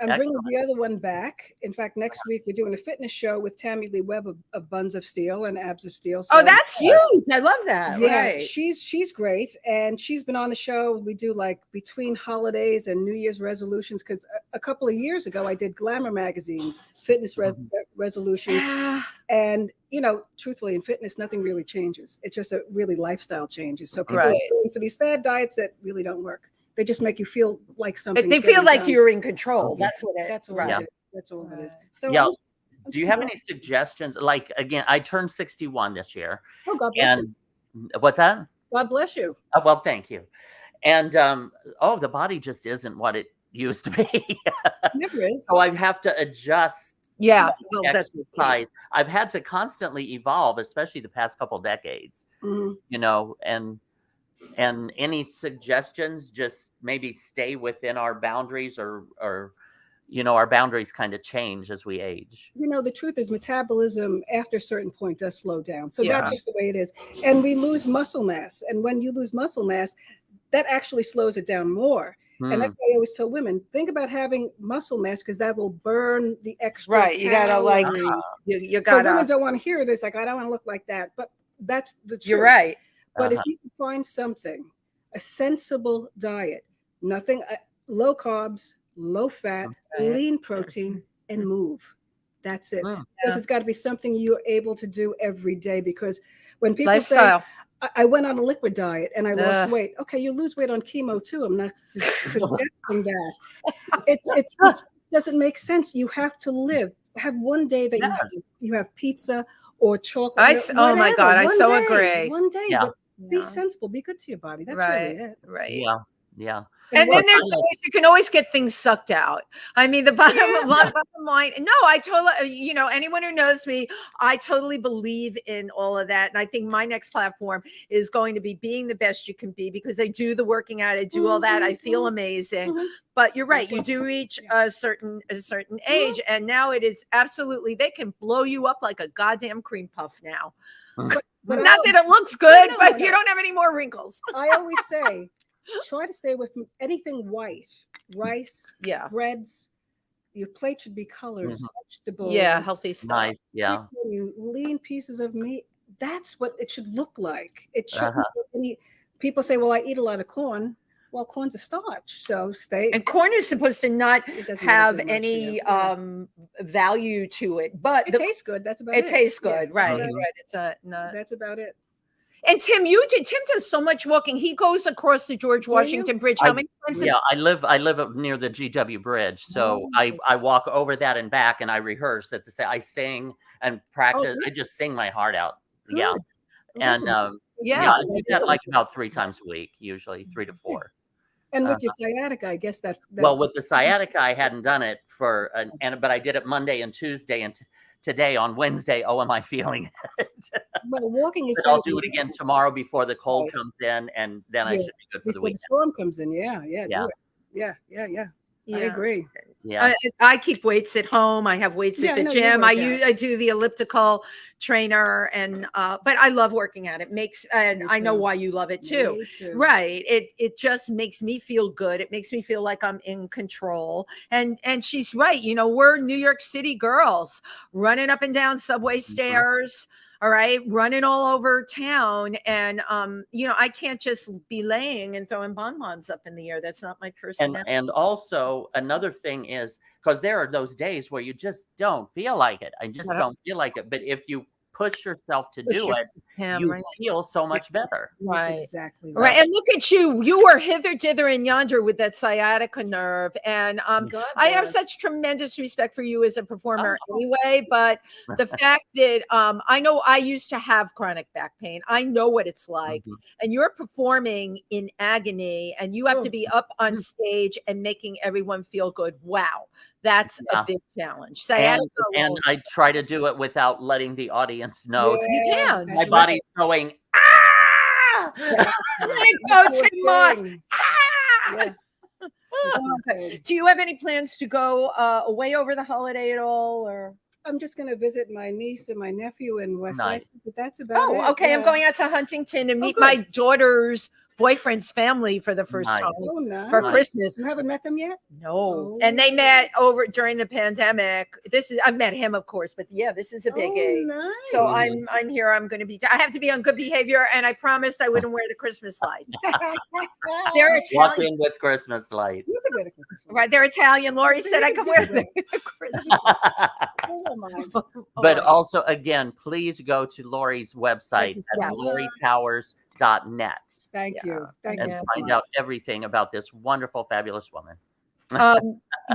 I'm bringing the other one back. In fact, next week we're doing a fitness show with Tammy Lee Webb of Buns of Steel and Abs of Steel. So, that's huge. I love that. Yeah, right. She's great, and she's been on the show. We do like between holidays and New Year's resolutions, because a couple of years ago I did Glamour magazine's fitness resolutions. And, you know, truthfully, in fitness, nothing really changes. It's just a really lifestyle changes. So people are going for these fad diets that really don't work. They just make you feel like something. They feel like you're in control. That's what it. That's all it is. That's all it is. So do you have any suggestions? Like, again, I turned 61 this year. Oh, God bless you. What's that? God bless you. Oh, well, thank you. And the body just isn't what it used to be. Never is. So I have to adjust. Yeah, exercise. I've had to constantly evolve, especially the past couple decades. You know, and any suggestions? Just maybe stay within our boundaries, or you know, our boundaries kind of change as we age. You know, the truth is metabolism after a certain point does slow down. So that's just the way it is. And we lose muscle mass. And when you lose muscle mass, that actually slows it down more. And that's why I always tell women, think about having muscle mass, because that will burn the extra. Right. You gotta like you gotta. Women don't want to hear it. It's like, I don't want to look like that. But that's the truth. You're right. But if you can find something, a sensible diet, nothing, low carbs, low fat, lean protein, and move. That's it. Because it's got to be something you're able to do every day. Because when people say, I went on a liquid diet and I lost weight. Okay, you lose weight on chemo too. I'm not suggesting that. It doesn't make sense. You have to live. Have one day that you have pizza or chocolate. Oh my God, I so agree. One day, but be sensible. Be good to your body. That's really it. Right. Yeah. And then there's ways you can always get things sucked out. I mean, the bottom line. No, I totally, you know, anyone who knows me, I totally believe in all of that. And I think my next platform is going to be being the best you can be, because I do the working out, I do all that. I feel amazing. But you're right. You do reach a certain age. And now it is absolutely, they can blow you up like a goddamn cream puff now. But not that it looks good, but you don't have any more wrinkles. I always say, try to stay away from anything white, rice, breads. Your plate should be colors, vegetables, healthy stuff. Nice, lean pieces of meat. That's what it should look like. It shouldn't. People say, "Well, I eat a lot of corn." Well, corn's a starch, so stay. And corn is supposed to not have any value to it, but it tastes good. That's about it. It tastes good, right? It's that's about it. And Tim, Tim does so much walking. He goes across the George Washington Bridge. How many times? I live up near the GW Bridge, so I walk over that and back, and I rehearse at I sing and practice. I just sing my heart out. Good. And I do that like about 3 times a week, usually 3 to 4. And with your sciatica, I guess that well, with the sciatica, I hadn't done it but I did it Monday and Tuesday, and today on Wednesday. Oh, am I feeling it? Well, walking is. But I'll do it again tomorrow before the cold comes in, and then I should be good for the weekend. Before the storm comes in, do it. Yeah. I agree. Yeah, I keep weights at home. I have weights at the gym. I do the elliptical trainer, and but I love working at it. And I know why you love it too. Right? It just makes me feel good. It makes me feel like I'm in control. And she's right. You know, we're New York City girls running up and down subway stairs. All right, running all over town, and you know, I can't just be laying and throwing bonbons up in the air. That's not my personality. And also another thing is, because there are those days where you just don't feel like it. I just don't feel like it. But if you push yourself to do it, you feel so much better. Right. That's exactly right. Right. And look at you. You were hither, dither, and yonder with that sciatica nerve. And I have such tremendous respect for you as a performer anyway. But the fact that I know I used to have chronic back pain. I know what it's like. And you're performing in agony, and you have to be up on stage and making everyone feel good. Wow. That's a big challenge. And I try to do it without letting the audience know. You can. My body's going, ah! Go, Tym Moss. Ah! Okay. Do you have any plans to go away over the holiday at all, or? I'm just going to visit my niece and my nephew in West Islip, but that's about it. Okay. I'm going out to Huntington to meet my daughter's boyfriend's family for the first time for Christmas. You haven't met them yet? No. Oh. And they met over during the pandemic. I've met him, of course, but yeah, this is a biggie. Nice. So I'm here. I have to be on good behavior, and I promised I wouldn't wear the Christmas lights. They're Italian. Walk in with Christmas lights. You can wear the Christmas lights. Right, they're Italian. Laurie said I can wear the Christmas lights. But also, again, please go to Laurie's website at laurietowers.net. Thank you. Thank you. And find out everything about this wonderful, fabulous woman.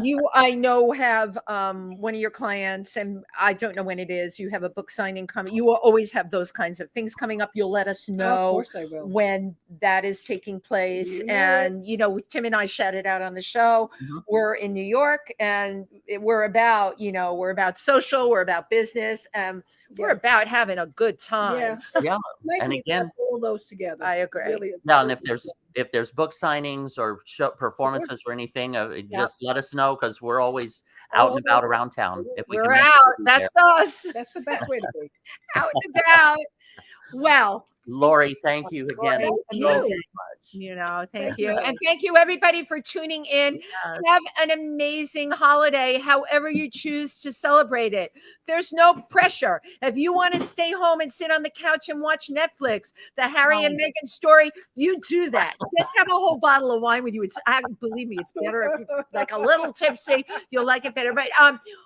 You, I know, have one of your clients, and I don't know when it is. You have a book signing coming. You will always have those kinds of things coming up. You'll let us know of course I will. When that is taking place. And you know, Tim and I shouted out on the show. We're in New York, and we're about social. We're about business. We're about having a good time. Yeah. Nice and again, all those together. I agree. Really, yeah, and if there's book signings or show performances or anything, just let us know, because we're always out and about around town. If we're out, that's us. That's the best way to be. Out and about. Well, Laurie, thank you again so much. You know, thank you. And thank you, everybody, for tuning in. Yes. Have an amazing holiday, however you choose to celebrate it. There's no pressure. If you want to stay home and sit on the couch and watch Netflix, the Harry and Meghan story, you do that. Just have a whole bottle of wine with you. Believe me, it's better if you're like a little tipsy. You'll like it better. But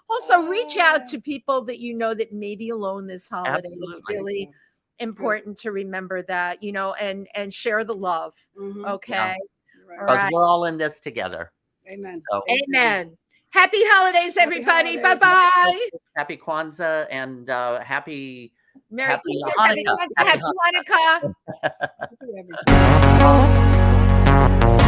also reach out to people that you know that may be alone this holiday. Absolutely. It's really important to remember that, you know, and share the love. Okay. Because we're all in this together. Amen. So, amen. Happy holidays, everybody. Bye-bye. Happy Kwanzaa and happy Merry Christmas. Happy Happy Kwanzaa. Happy Hanukkah. Happy